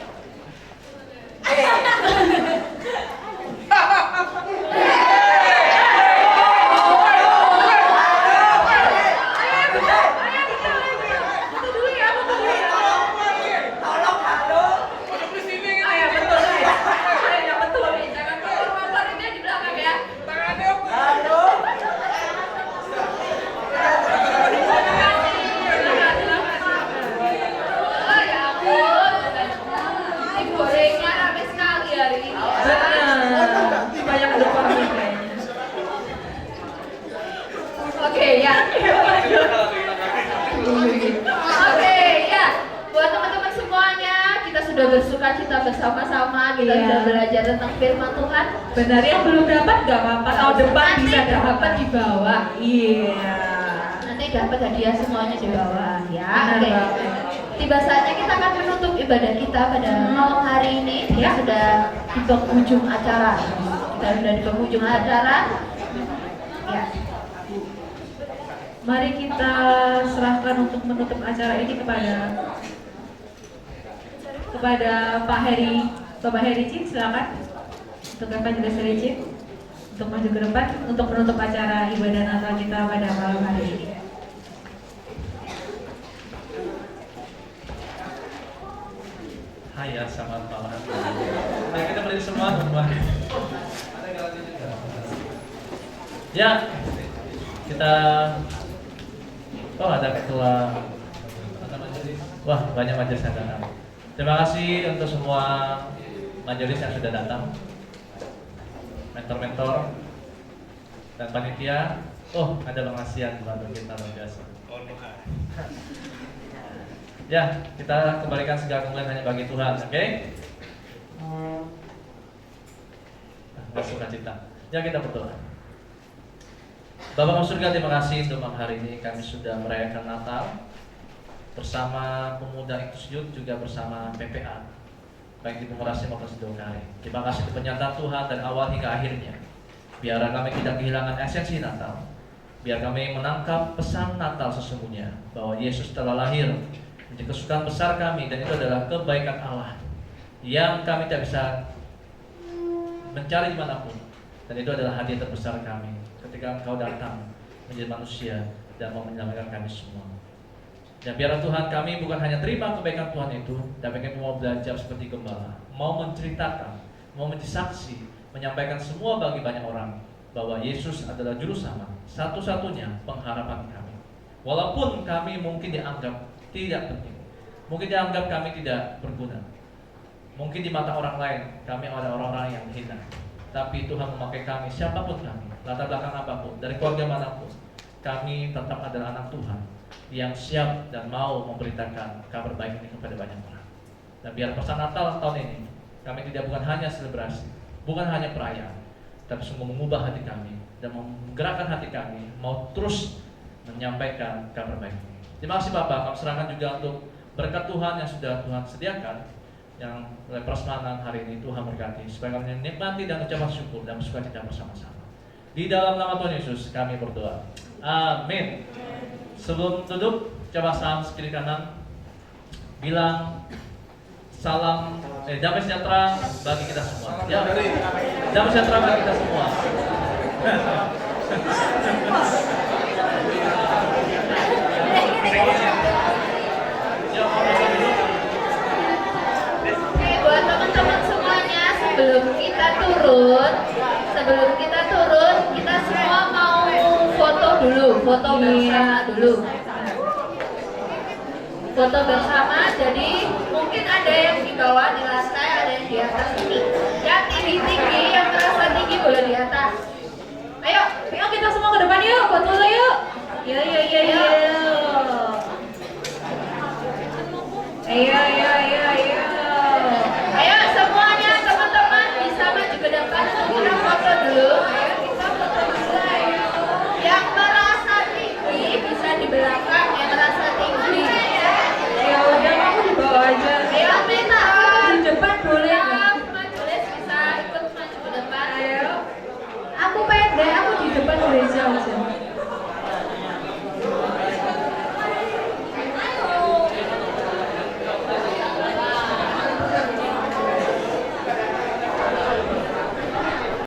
Oke ya. Oke ya. Buat teman-teman semuanya, kita sudah sudah bersuka cita bersama-sama, kita Iya. sudah belajar tentang firman Tuhan. Benar, yang belum dapat nggak apa-apa, tahun depan Nanti bisa dapat dapat. di bawah. Iya. Nanti dapat hadiah semuanya di bawah ya. Benar Oke. banget. Tiba saatnya kita akan menutup ibadah kita pada malam hari ini. Kita Ya. sudah di penghujung acara. Kita sudah di penghujung acara. Ya. Mari kita serahkan untuk menutup acara ini kepada Pak Heri, Bapak Heri Cip, silakan untuk Bapak Jelas Heri Cip untuk maju ke depan untuk menutup acara ibadah Natal kita pada malam hari ini. Hai ya, selamat malam. Mari kita berdiri semua, teman-teman. Ya, kita. Oh, ada ketua. Wah, banyak majelis yang datang. Terima kasih untuk semua majelis yang sudah datang, mentor-mentor dan panitia. Oh, ada Bang Asian bantu kita luar biasa. Ya, kita kembalikan segala kemuliaan hanya bagi Tuhan, oke? Nggak suka cita. Ya, kita berdoa. Bapak Maha Surga, terima kasih untuk malam hari ini kami sudah merayakan Natal bersama pemuda Inctus Youth, juga bersama PPA, baik di Pemurasi maupun Sidokari. Terima kasih untuk pernyataan Tuhan dari awal hingga akhirnya. Biar kami tidak kehilangan esensi Natal. Biar kami menangkap pesan Natal sesungguhnya, bahwa Yesus telah lahir menjadi kesukaan besar kami, dan itu adalah kebaikan Allah yang kami tidak bisa mencari dimanapun. Dan itu adalah hadiah terbesar kami ketika Engkau datang menjadi manusia dan mau menyelamatkan kami semua. Dan biarlah Tuhan, kami bukan hanya terima kebaikan Tuhan itu, tapi kami mau belajar seperti gembala, mau menceritakan, mau menjadi saksi, menyampaikan semua bagi banyak orang bahwa Yesus adalah juru selamat, satu-satunya pengharapan kami. Walaupun kami mungkin dianggap tidak penting, mungkin dianggap kami tidak berguna, mungkin di mata orang lain kami ada orang-orang yang hina, tapi Tuhan memakai kami, siapapun kami, latar belakang apapun, dari keluarga manapun, kami tetap adalah anak Tuhan yang siap dan mau memberitakan kabar baik ini kepada banyak orang. Dan biar pesan Natal tahun ini kami bukan hanya selebrasi, bukan hanya perayaan, tapi sungguh mengubah hati kami dan menggerakkan hati kami mau terus menyampaikan kabar baik ini. Terima kasih Bapak, kami serahkan juga untuk berkat Tuhan yang sudah Tuhan sediakan, yang oleh prasmanan hari ini Tuhan berkati, supaya kami menikmati dan ucapan syukur dan bersuka cita bersama-sama. Di dalam nama Tuhan Yesus kami berdoa. Amin. Sebelum tutup, coba salam kiri kanan, bilang salam damai sejahtera bagi kita semua. Ya, damai sejahtera bagi kita semua. Oke, buat teman-teman semuanya, sebelum kita turun, kita semua mau foto dulu, foto bersama dulu. Foto bersama, jadi mungkin ada yang di bawah di lantai, ada yang di atas ini. Yang tinggi-tinggi, yang merasa tinggi boleh di atas. Ayo kita semua ke depan yuk, foto dulu yuk. Iya.